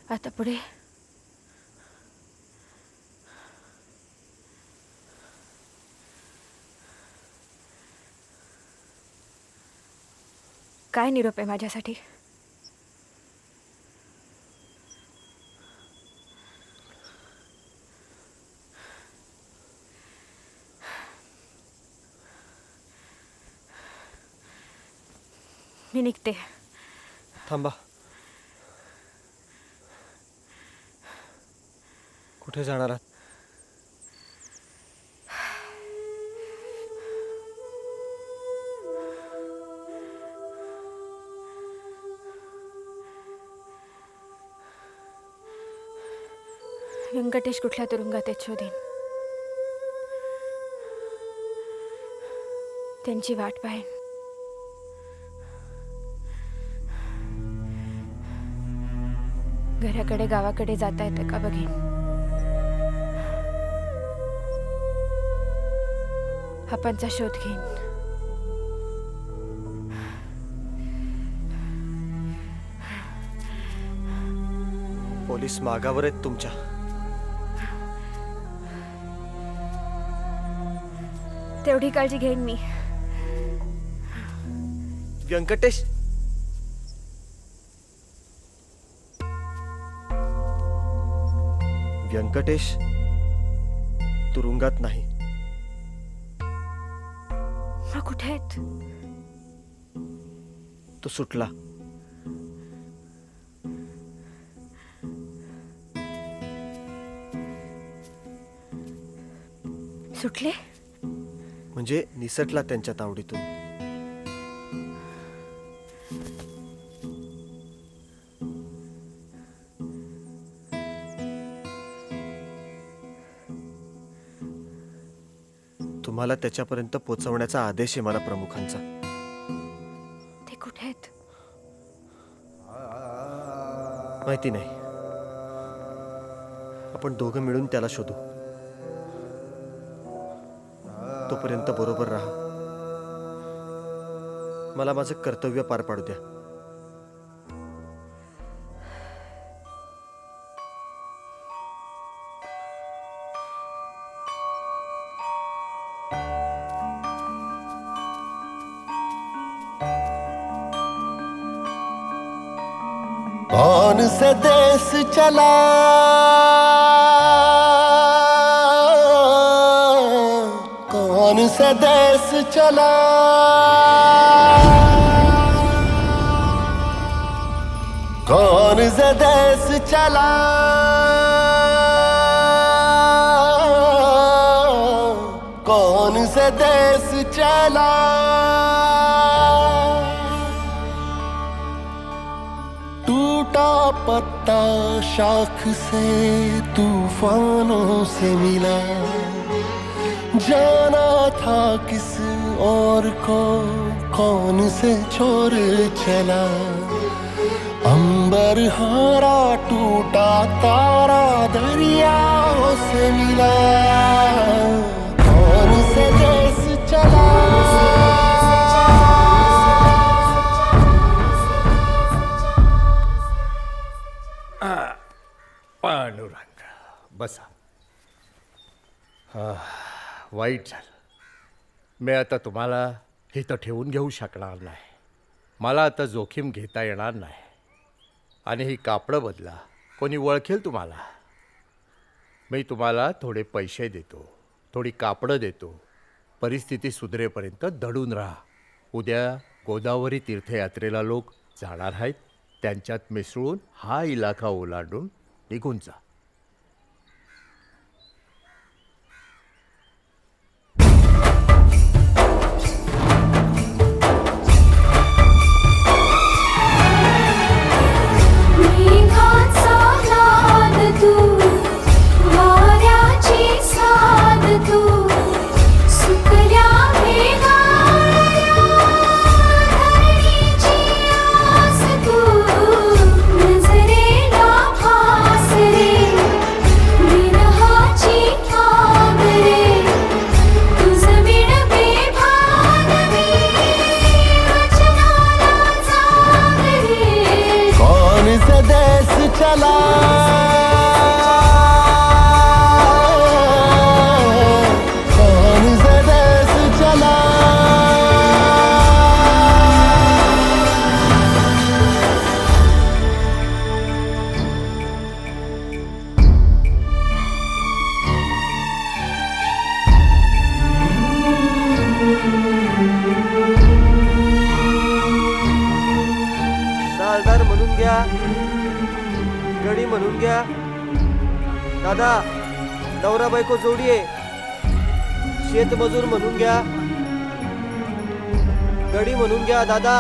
आता पुढे काय निरोप आहे माझ्यासाठी? मी निघते. थांबा. कुठे जाणार आहात? व्यंकटेश कुठल्या तुरुंगात आहेत शोधीन. त्यांची वाट पाहेन. घराकडे गावाकडे जाता येतं का बघीन. आपणचा शोध घेईन. पोलीस मागावर आहेत तुमच्या. तेवढी काळजी घेईन मी. व्यंकटेश, व्यंकटेश तुरुंगात नाही. मग कुठे आहेत? तो सुटला. सुटले म्हणजे निसटला त्यांच्या तावडीतून. तुम्हाला त्याच्यापर्यंत पोचवण्याचा आदेश आहे मला प्रमुखांचा. ते कुठे आहेत? माहिती नाही. आपण दोघं मिळून त्याला शोधू. तोपर्यंत बरोबर राहा. मला माझं कर्तव्य पार पाडू द्या. कौन से देश चला कौन से देश चला कौन से देश चला कौन से देश चला टूटा पत्ता शाख से तूफानों से मिला जाना था किस और को कौन से छोड़ चला अंबर हारा टूटा तारा दरियाओं से मिला कौन से देश चला पांडुरंग बसा. वाईट झालं. मी आता तुम्हाला इथं ठेवून घेऊ शकणार नाही. मला आता जोखीम घेता येणार नाही. आणि ही कापडं बदला, कोणी ओळखेल तुम्हाला. मी तुम्हाला थोडे पैसे देतो, थोडी कापडं देतो. परिस्थिती सुधरेपर्यंत दडून राहा. उद्या गोदावरी तीर्थयात्रेला लोक जाणार आहेत. त्यांच्यात मिसळून हा इलाका ओलांडून निघून जा. गडी म्हणून घ्या दादा. नवरा बायको जोडी आहे. शेतमजूर म्हणून घ्या. गडी म्हणून घ्या दादा.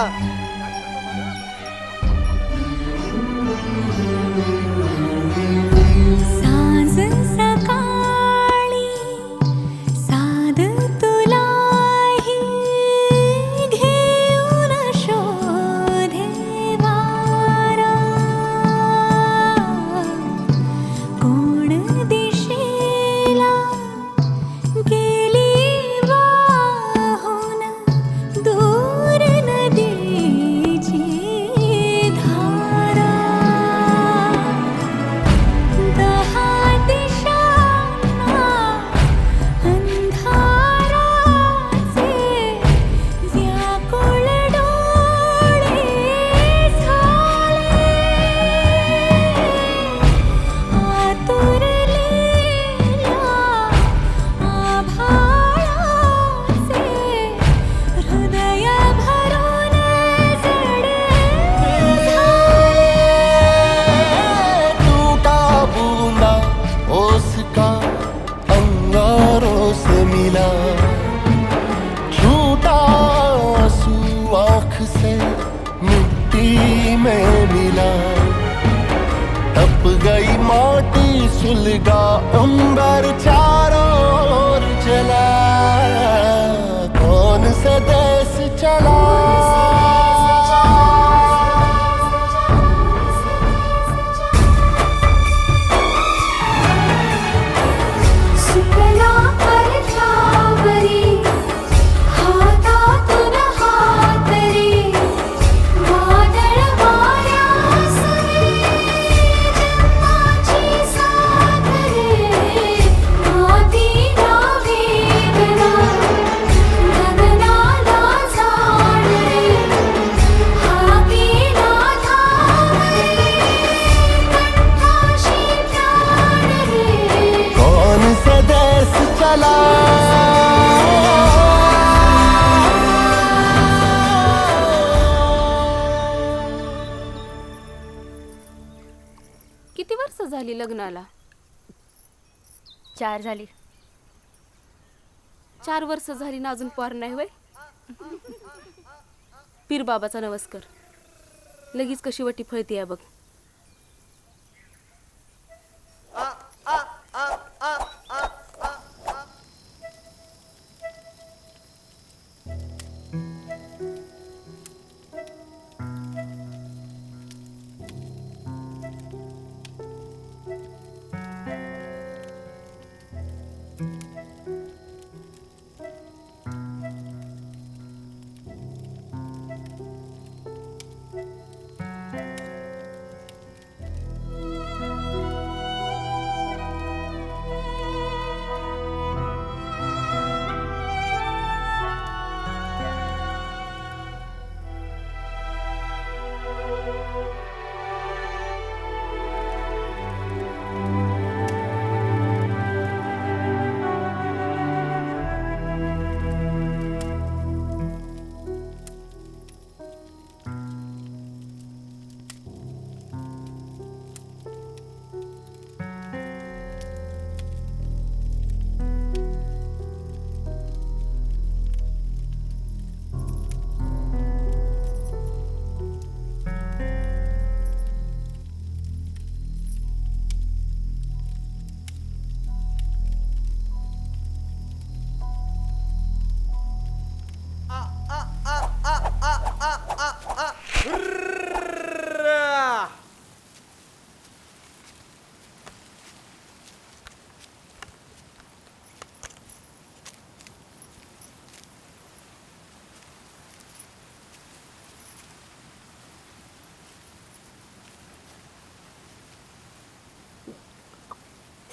सुलगा अंबर चारों ओर जला कौन सा देश चला किती वर्ष झाली लग्नाला? 4 झाली. 4 वर्ष झाली ना अजून पोर नाही वय? पीर बाबाचा नवस कर, लगेच कशी वटी फळती आहे बघ.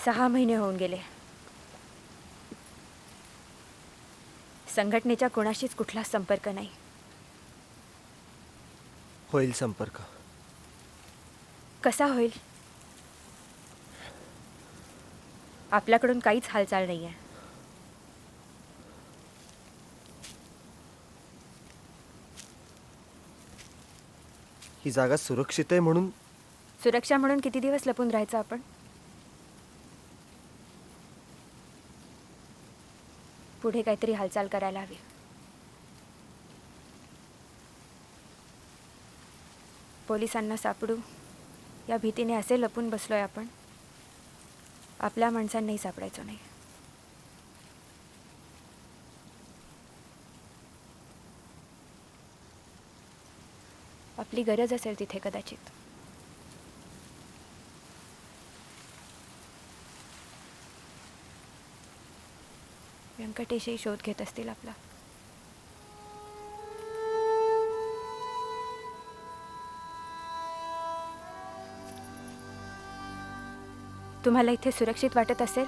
सहा महिने होऊन गेले. संघटनेच्या कोणाशीच कुठला संपर्क नाही. होईल संपर्क. कसा होईल? आपल्याकडून काहीच हालचाल नाहीये. ही जागा सुरक्षित आहे म्हणून. सुरक्षा म्हणून किती दिवस लपून राहायचं आपण? पुढे काहीतरी हालचाल करायला हवी. पोलिसांना सापडू या भीतीने असे लपून बसलोय आपण, आपल्या माणसांनाही सापडायचं नाही. आपली गरज असेल तिथे कदाचित. व्यंकटेशही शोध घेत असतील आपला. तुम्हाला इथे सुरक्षित वाटत असेल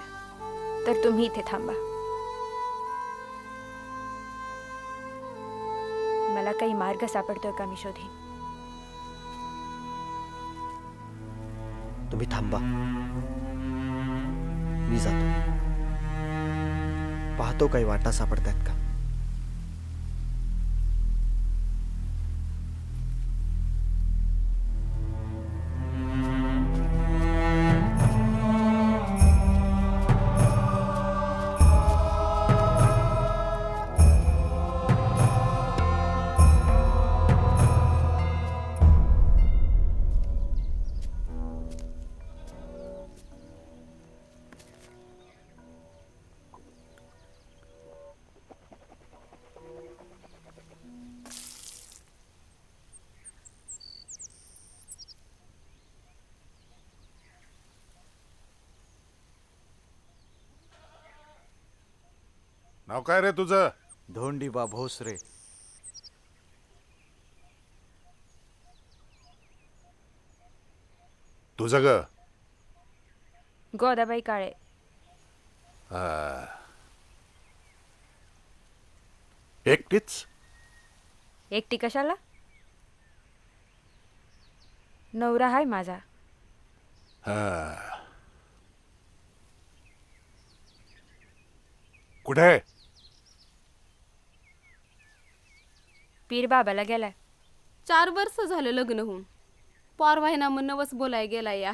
तर तुम्ही इथे थांबा. मला काही मार्ग सापडतोय का मी शोधीन. तुम्ही थांबा, मी जातो. पाहतो काही वाटा सापडतायत का. नाव काय रे तुझं? धोंडीबा भोसरे. तुझं ग? गोदाबाई काळे. एकटीच? एकटी कशाला? नवरा हाय माझा. कुठे आहे? पीर बाबाला गेलाय. 4 वर्ष झालं लग्न होऊन. पोर व्हायना मग नवस बोलाय गेला या.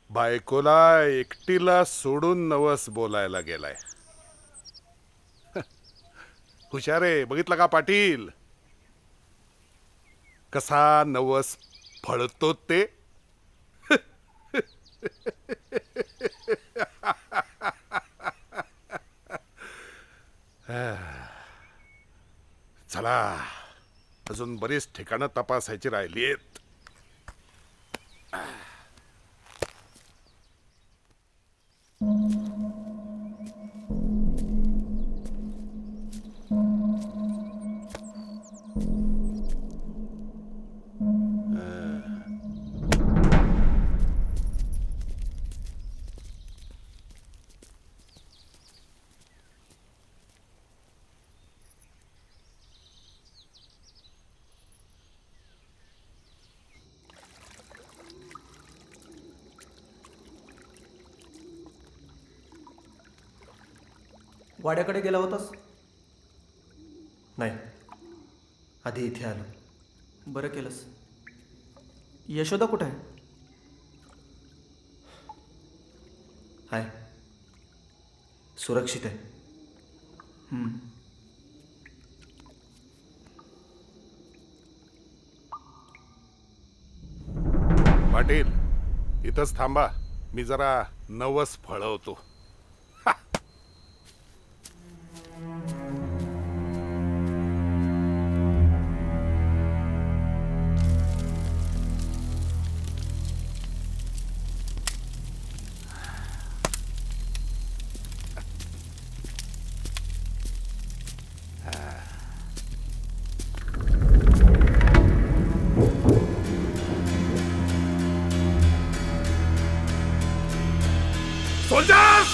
बायकोला एकटीला सोडून नवस बोलायला गेलाय. हुशार आहे, बघितलं का पाटील? कसा नवस फळतो ते. चला, अजून बरीच ठिकाणं तपासायची राहिली आहेत. वाड्याकडे गेला होतास? नाही, आधी इथे आलो. बरं केलंस. यशोदा कुठं आहे? हाय, सुरक्षित आहे. पाटील, इथंच थांबा, मी जरा नवस फळवतो. Soldiers!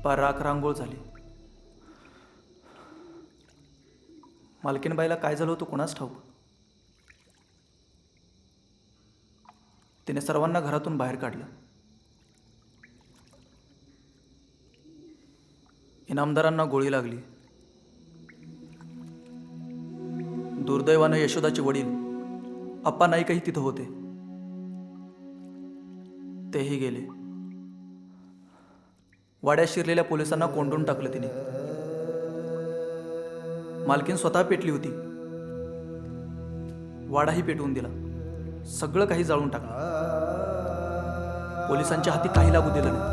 पार राख रांगोळ झाली. मालकीनबाईला काय झालं होतं कुणाच ठाऊक. तिने सर्वांना घरातून बाहेर काढलं. इनामदारांना गोळी लागली. दुर्दैवानं यशोदाचे वडील अप्पा नाईकही तिथं होते. तेही गेले. वाड्यात शिरलेल्या पोलिसांना कोंडून टाकलं तिने. मालकीन स्वतः पेटली होती. वाडाही पेटवून दिला. सगळं काही जाळून टाकलं. पोलिसांच्या हाती काही लागू दिलं नाही.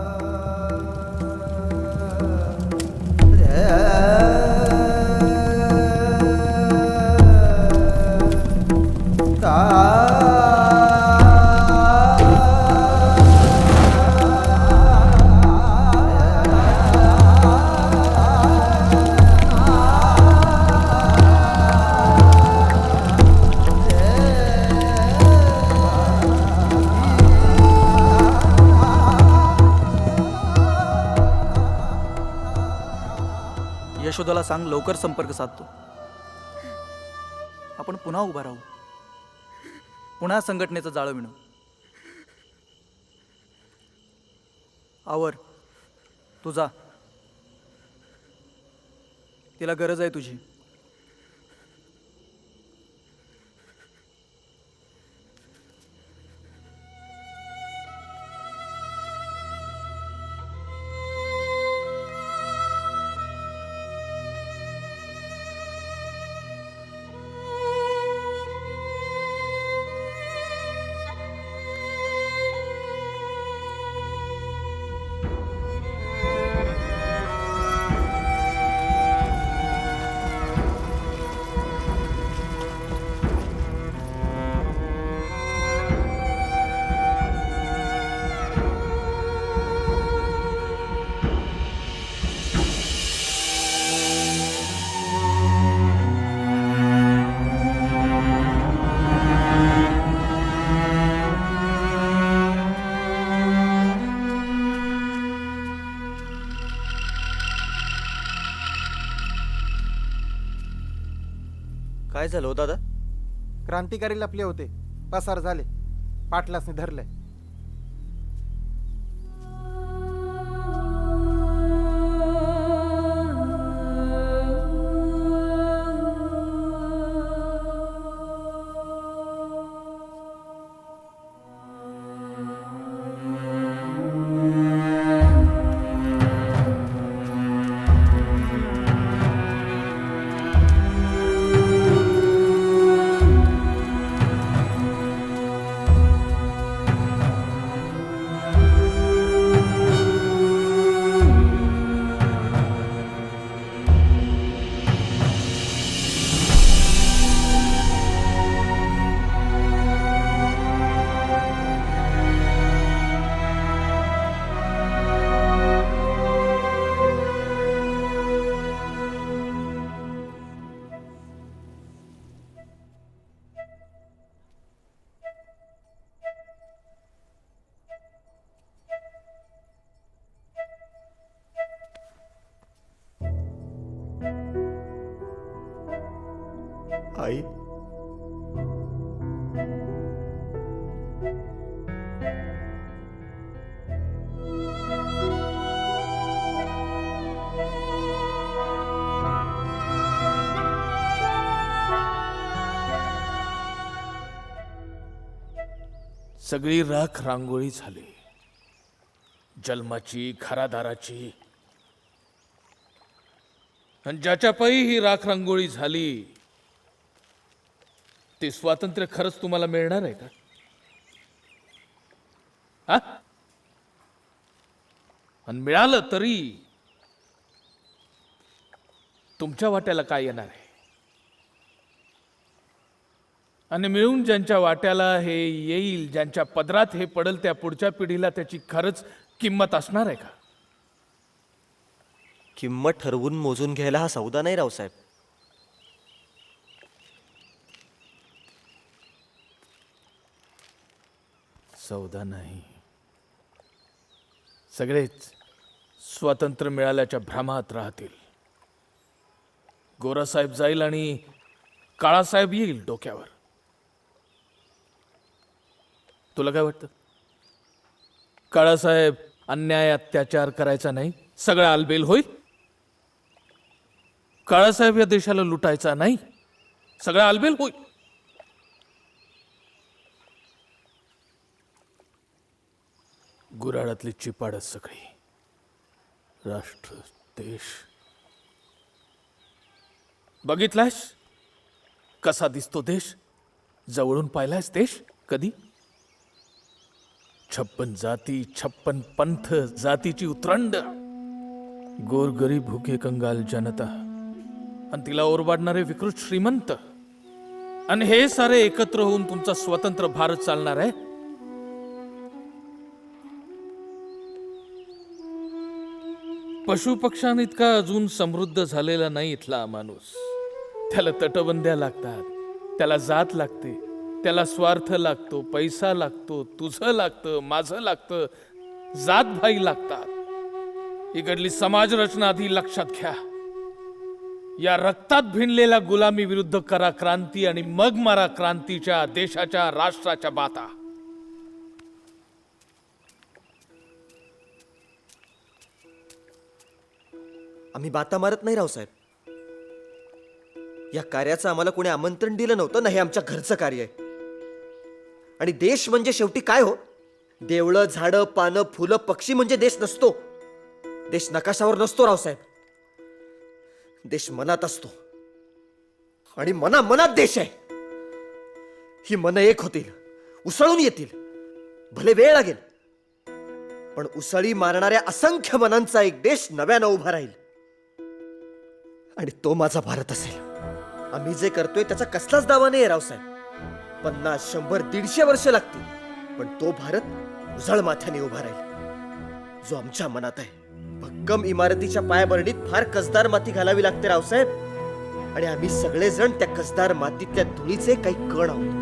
यशोदाला सांग लवकर संपर्क साधतो. आपण पुन्हा उभा राहू. पुन्हा संघटनेचं जाळं विणू. आवर तू जा. तिला गरज आहे तुझी. काय झालं हो दादा? क्रांतिकारी लपले होते. पसार झाले. पाटलासने धरले. आई, सगळी राख रांगोळी झाली. जन्माची, घरादाराची. आणि ज्याच्या पायी ही राख रांगोळी झाली ते स्वातंत्र्य खरंच तुम्हाला मिळणार आहे का? हा? आणि मिळालं तरी तुमच्या वाट्याला काय येणार आहे? आणि मिळून ज्यांच्या वाट्याला हे येईल, ज्यांच्या पदरात हे पडेल, त्या पुढच्या पिढीला त्याची खरंच किंमत असणार आहे का? किंमत ठरवून मोजून घ्यायला हा सौदा नाही रावसाहेब. सौदा नाही. सगळेच स्वातंत्र्य मिळाल्याच्या भ्रमात राहतील. गोरासाहेब जाईल आणि काळासाहेब येईल डोक्यावर. तुला काय वाटतं? काळासाहेब अन्याय अत्याचार करायचा नाही, सगळा आलबेल होईल. काळासाहेब या देशाला लुटायचा नाही, सगळा आलबेल होईल. गुराळातली चिपाडच सगळी. राष्ट्र देश बघितलायस कसा दिसतो देश? जवळून पाहिलायस देश कधी? 56 जाती, 56 पंथ, जातीची उतरंड, गोरगरीब भुके कंगाल जनता आणि तिला ओरबाडणारे विकृत श्रीमंत, आणि हे सारे एकत्र होऊन तुमचा स्वतंत्र भारत चालणार आहे. पशुपक्ष्यांइतका अजून समृद्ध झालेला नाही इथला माणूस. त्याला तटबंद्या लागतात, त्याला जात लागते, त्याला स्वार्थ लागतो, पैसा लागतो, तुझं लागतं, माझं लागतं, जातभाई लागतात. इकडली समाज रचना आधी लक्षात घ्या. या रक्तात भिनलेल्या गुलामी विरुद्ध करा क्रांती आणि मग मारा क्रांतीच्या, देशाच्या, राष्ट्राच्या बाता. आम्ही बाता मारत नाही रावसाहेब. या कार्याचं आम्हाला कोणी आमंत्रण दिलं नव्हतं ना. हे आमच्या घरचं कार्य आहे. आणि देश म्हणजे शेवटी काय हो? देवळं, झाडं, पानं, फुलं, पक्षी म्हणजे देश नसतो. देश नकाशावर नसतो रावसाहेब. देश मनात असतो. आणि मनात देश आहे. ही मनं एक होतील, उसळून येतील. भले वेळ लागेल, पण उसळी मारणाऱ्या असंख्य मनांचा एक देश नव्यानं उभा राहील. आणि तो माझा भारत असेल. आम्ही जे करतोय त्याचा कसलाच दावा नाही रावसाहेब. 50, 100, 150 वर्ष लागतील, पण तो भारत उजळ माथ्याने उभा राहील जो आमच्या मनात आहे. भक्कम इमारतीच्या पायाभरणीत फार कसदार माती घालावी लागते रावसाहेब. आणि आम्ही सगळेजण त्या कसदार मातीतल्या धुळीचे काही कण आहोत.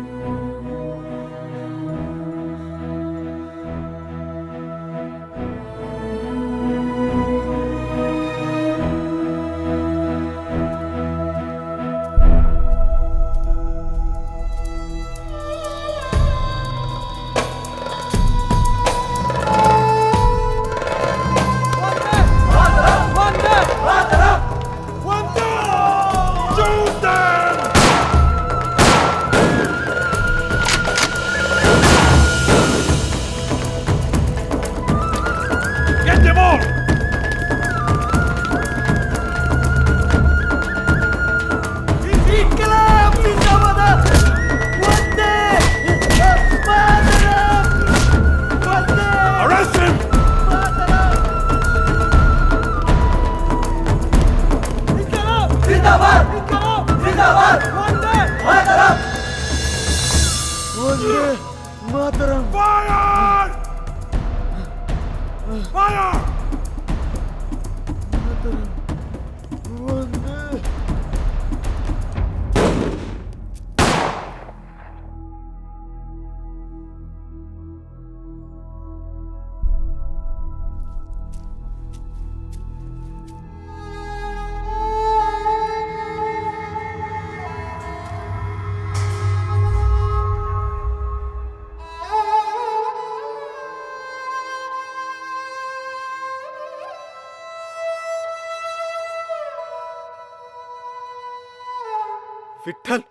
विठ्ठल,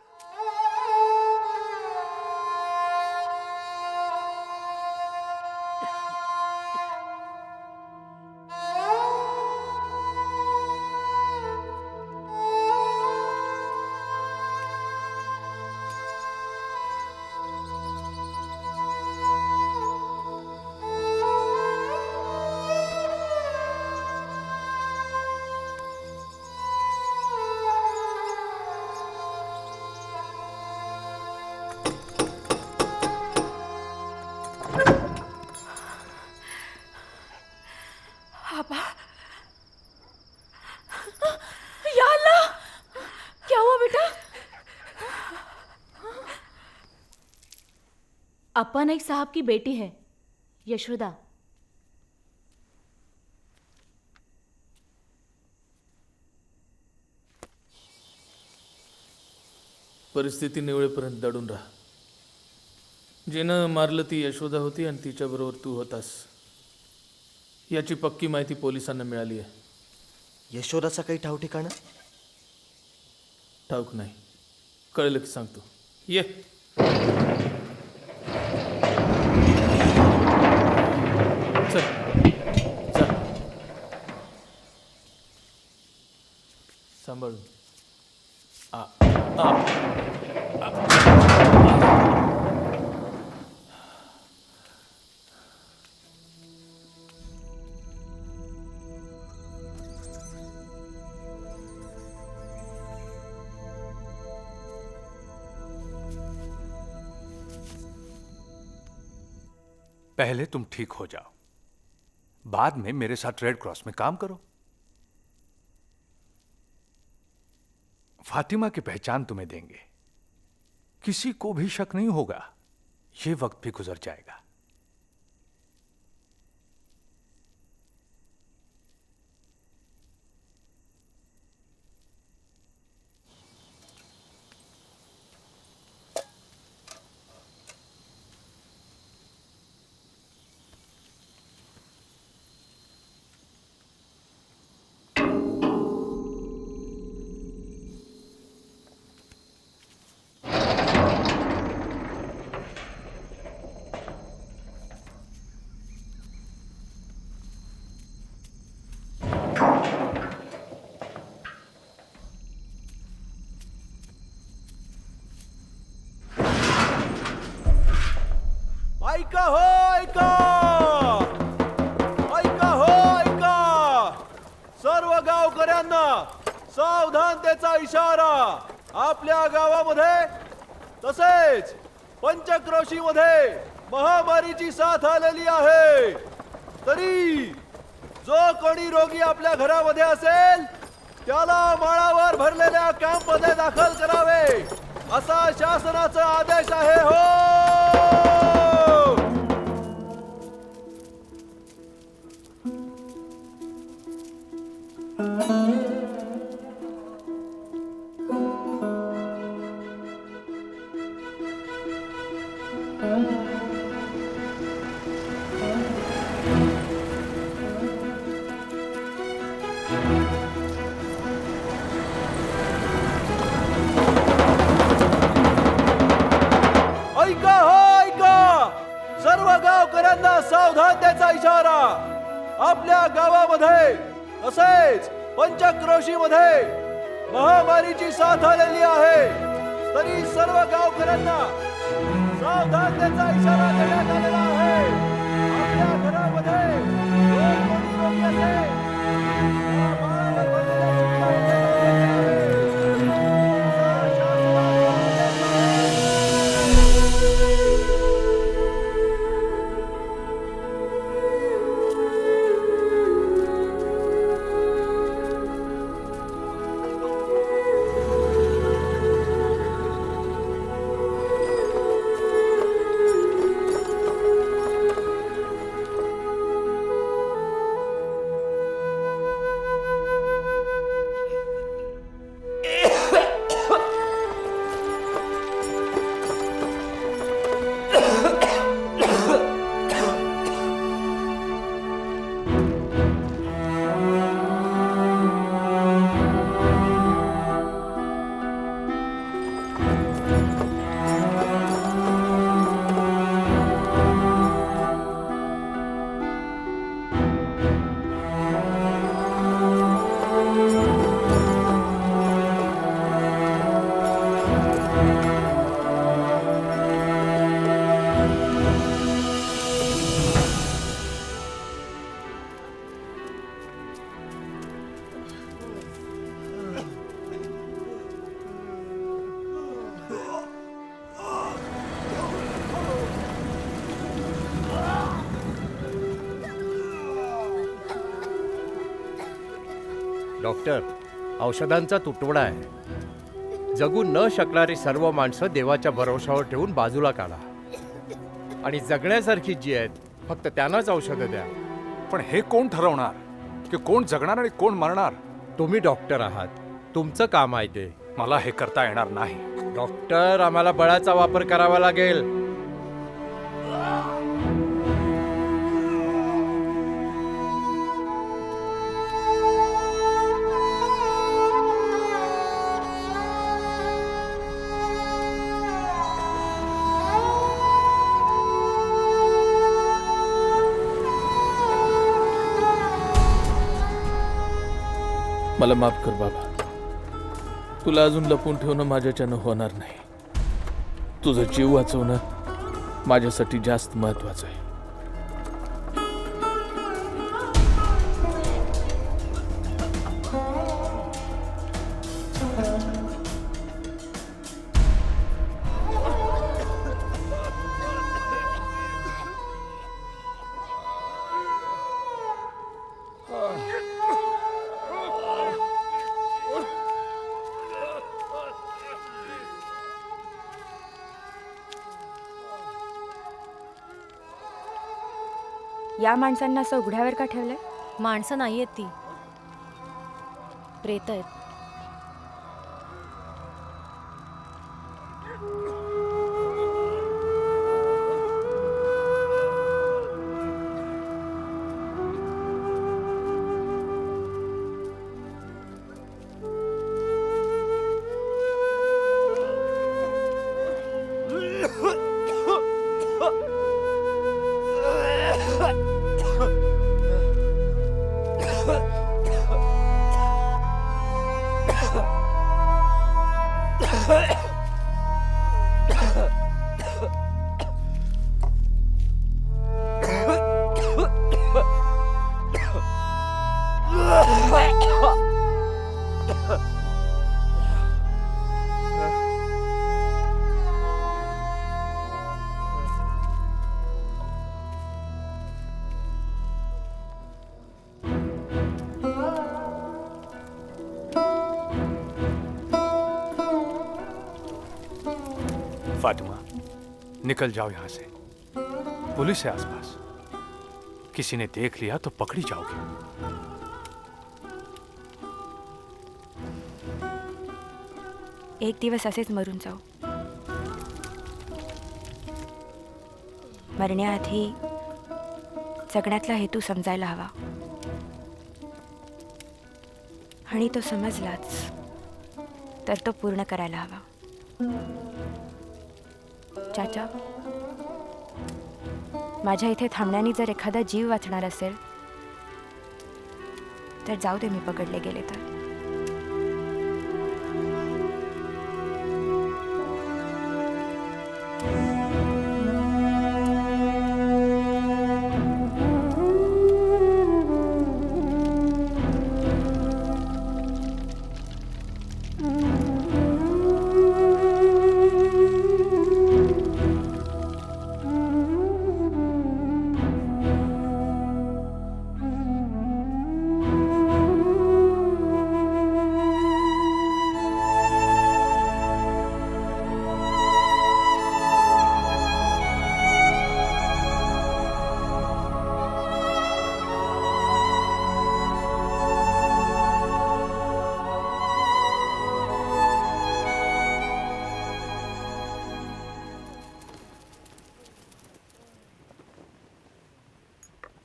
अप्पा नाईक साहब की बेटी है यशोदा. परिस्थिती निवळेपर्यंत दडून राहा. जिनं मारलं ती यशोदा होती आणि तिच्याबरोबर तू होतास. याची पक्की माहिती पोलिसांना मिळाली आहे. यशोदाचा काही ठाव ठिकाणं? ठाऊक नाही, कळलं की सांगतो. ये. चल चल, सांभाळून. आ आ पहले तुम ठीक हो जाओ, बाद में मेरे साथ रेड क्रॉस में काम करो. फातिमा की पहचान तुम्हें देंगे, किसी को भी शक नहीं होगा. ये वक्त भी गुजर जाएगा. ऐका हो, ऐका ऐका हो, ऐका सर्व गावकऱ्यांना सावधानतेचा इशारा. आपल्या गावामध्ये तसेच पंचक्रोशीमध्ये महामारीची साथ आलेली आहे. तरी जो कोणी रोगी आपल्या घरामध्ये असेल त्याला माळावर भरलेल्या कॅम्पमध्ये दाखल करावे असा शासनाचा आदेश आहे. हो, ऐका हो, ऐका सर्व गावकऱ्यांना सावधानतेचा इशारा. आपल्या गावामध्ये तसेच पंचक्रोशीमध्ये महामारीची साथ आलेली आहे. तरी सर्व गावकऱ्यांना सावधानतेचा इशारा देण्यात आलेला आहे. आपल्या घरामध्ये जो कोणी रोगी असेल त्या माळावर भरलेल्या डॉक्टर, औषधांचा तुटवडा आहे. जगू न शकणारी सर्व माणसं देवाच्या भरोशावर ठेवून बाजूला काढा आणि जगण्यासारखी जी आहेत फक्त त्यांनाच औषधं द्या. पण हे कोण ठरवणार की कोण जगणार आणि कोण मरणार? तुम्ही डॉक्टर आहात, तुमचं काम आहे ते. मला हे करता येणार नाही. डॉक्टर, आम्हाला बळाचा वापर करावा लागेल. मला माफ कर बाबा. तुला अजून लपून ठेवणं माझ्याच्यानं होणार नाही. तुझं जीव वाचवणं माझ्यासाठी जास्त महत्वाचं आहे. या माणसांना असं उघड्यावर का ठेवलंय? माणसं नाही आहेत ती, प्रेत आहेत. फातिमा, निकल जाओ यहां से. पुलिस है आसपास. किसी ने देख लिया तो पकड़ी जाओगे. एक दिवस असेच मरून जाऊ. मरण्याआधी जगण्यातला हेतू समजायला हवा, आणि तो समजलाच तर तो पूर्ण करायला हवा. चाचा, माझ्या इथे थांबण्याने जर एखादा जीव वाचणार असेल तर जाऊ दे, मी पकडले गेले तर.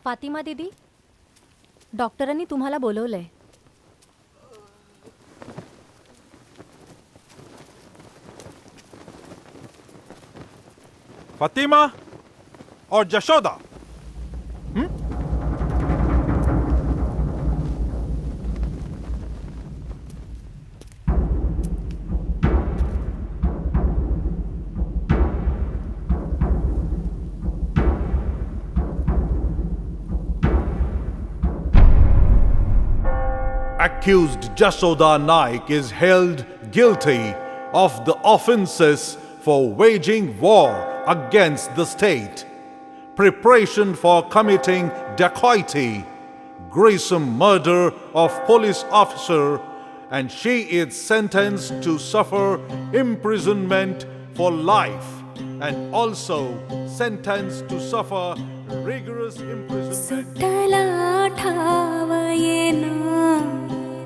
फातिमा दीदी, डॉक्टरांनी तुम्हाला बोलवलंय. फातिमा और Jashoda, Accused Jashoda Naik is held guilty of the offenses for waging war against the state, preparation for committing dacoity, gruesome murder of police officer, and she is sentenced to suffer imprisonment for life and also sentenced to suffer rigorous imprisonment. सुटला ठाव येना,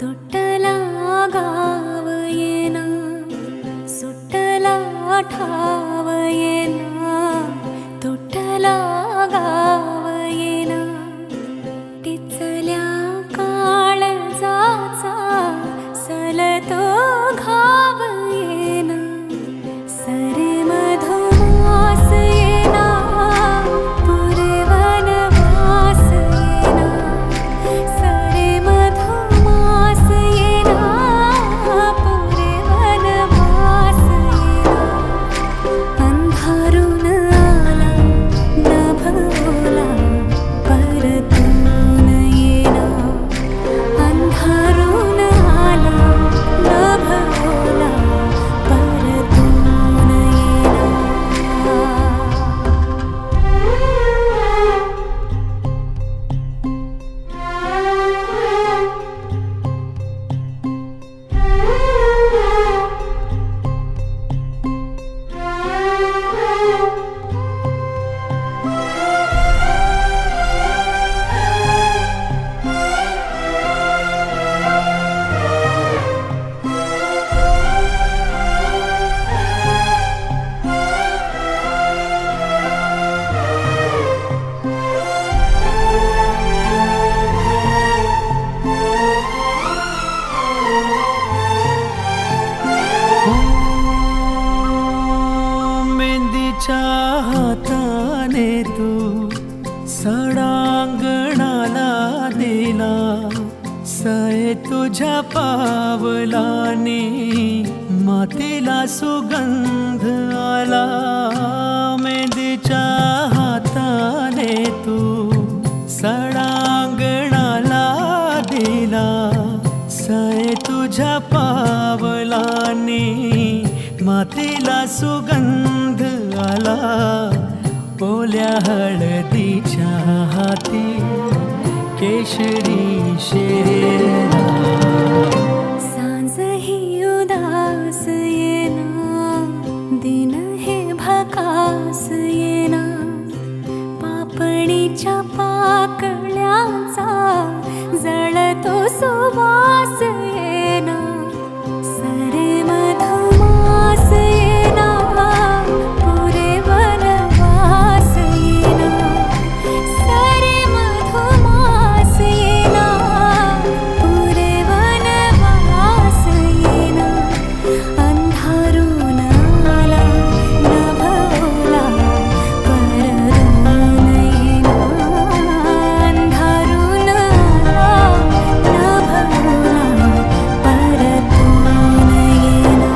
तुटला गाव येना. तुझ्या पावलाने मातीला सुगंध आला, मेहंदीच्या हाताने तू सडांगणाला दिला, सये तुझ्या पावलाने मातीला सुगंध आला, ओल्या हळदीच्या हाती केशरी शेरा. सांज ही उदास येना, दिन हे भकास येना, पापणीच्या पाकळ्यांचा जळतो सुवास येना, सरे मधुमास येना, पुरे वनवास येना, सरे मधुमास येना, पुरे वनवास येना, अंधारून आला नभ ओला परदून येना, अंधारून आला नभ ओला परतून येना.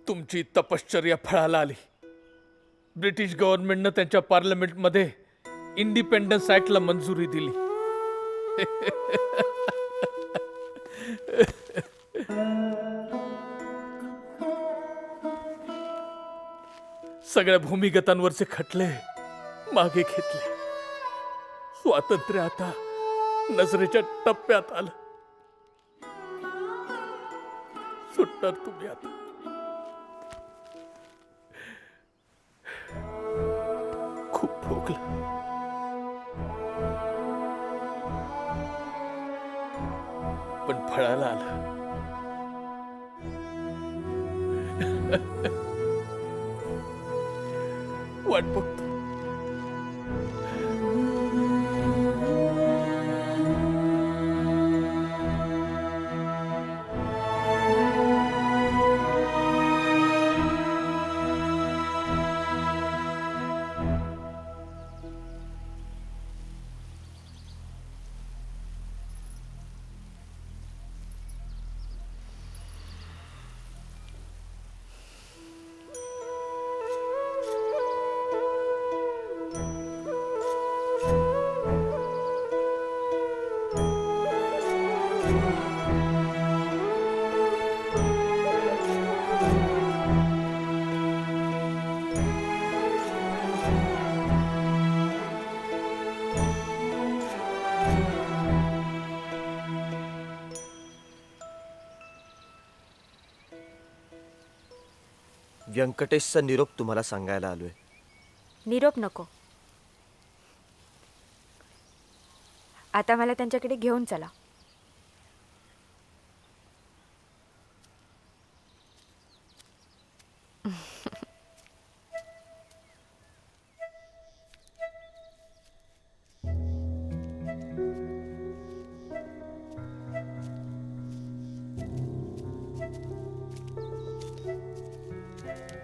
तुमची तपश्चर्या फळाला आली. ब्रिटिश गव्हर्नमेंटनं त्यांच्या पार्लमेंटमध्ये इंडिपेंडन्स ऍक्टला मंजुरी दिली. सगळ्या भूमिगतांवरचे खटले मागे घेतले. स्वातंत्र्य आता नजरेच्या टप्प्यात आलं. सुटणार तुम्ही आता. खूप भोगलं. पण फळाला आलं. वाट बघतो. व्यंकटेशचा निरोप तुम्हाला सांगायला आलोय. निरोप नको, आता मला त्यांच्याकडे घेऊन चला.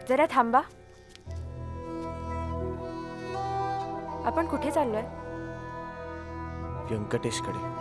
जरा थांबा. आपण कुठे चाललोय? व्यंकटेशकडे.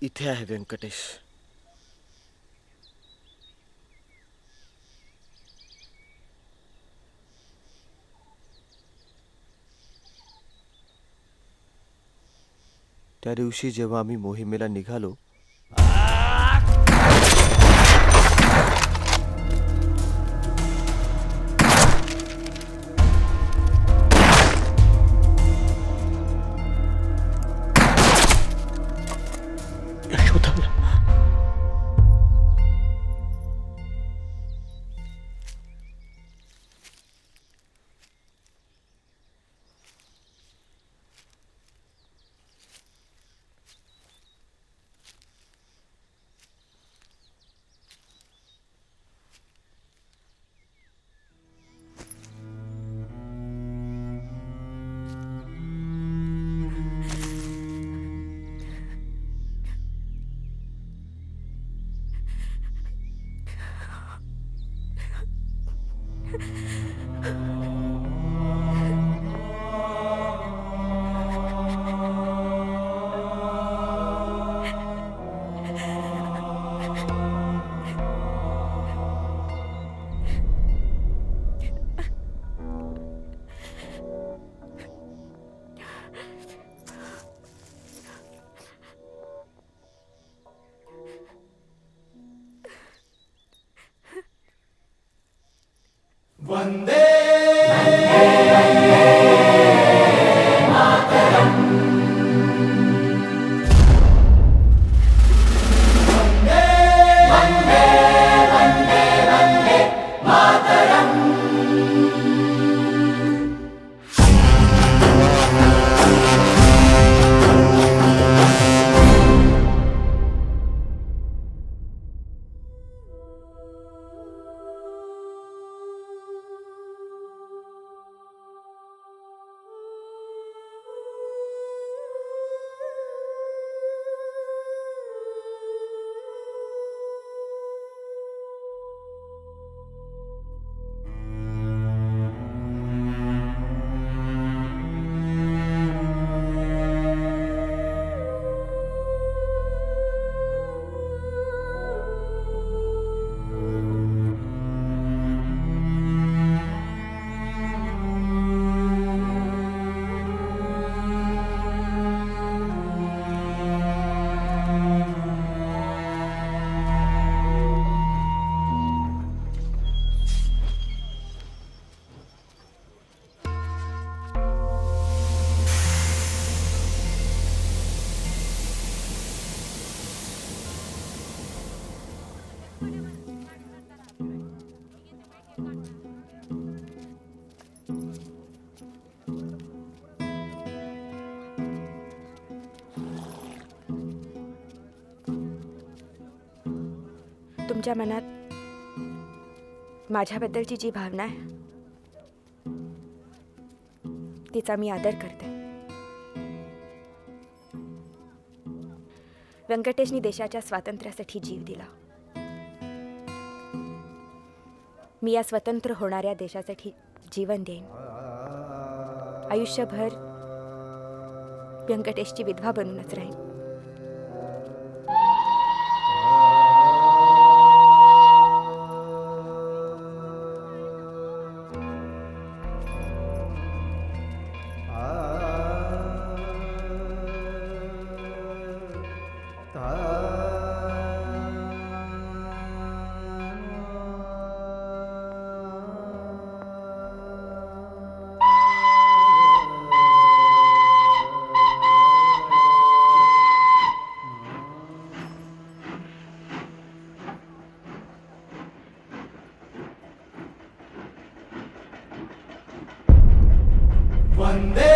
इथे आहे व्यंकटेश. त्या दिवशी जेव्हा आम्ही मोहिमेला निघालो, तुमच्या मनात माझ्याबद्दलची जी भावना आहे तिचा मी आदर करते. व्यंकटेशनी देशाच्या स्वातंत्र्यासाठी जीव दिला. मी या स्वतंत्र होणाऱ्या देशासाठी जीवन देईन. आयुष्यभर व्यंकटेशची विधवा बनूनच राहीन. वंदे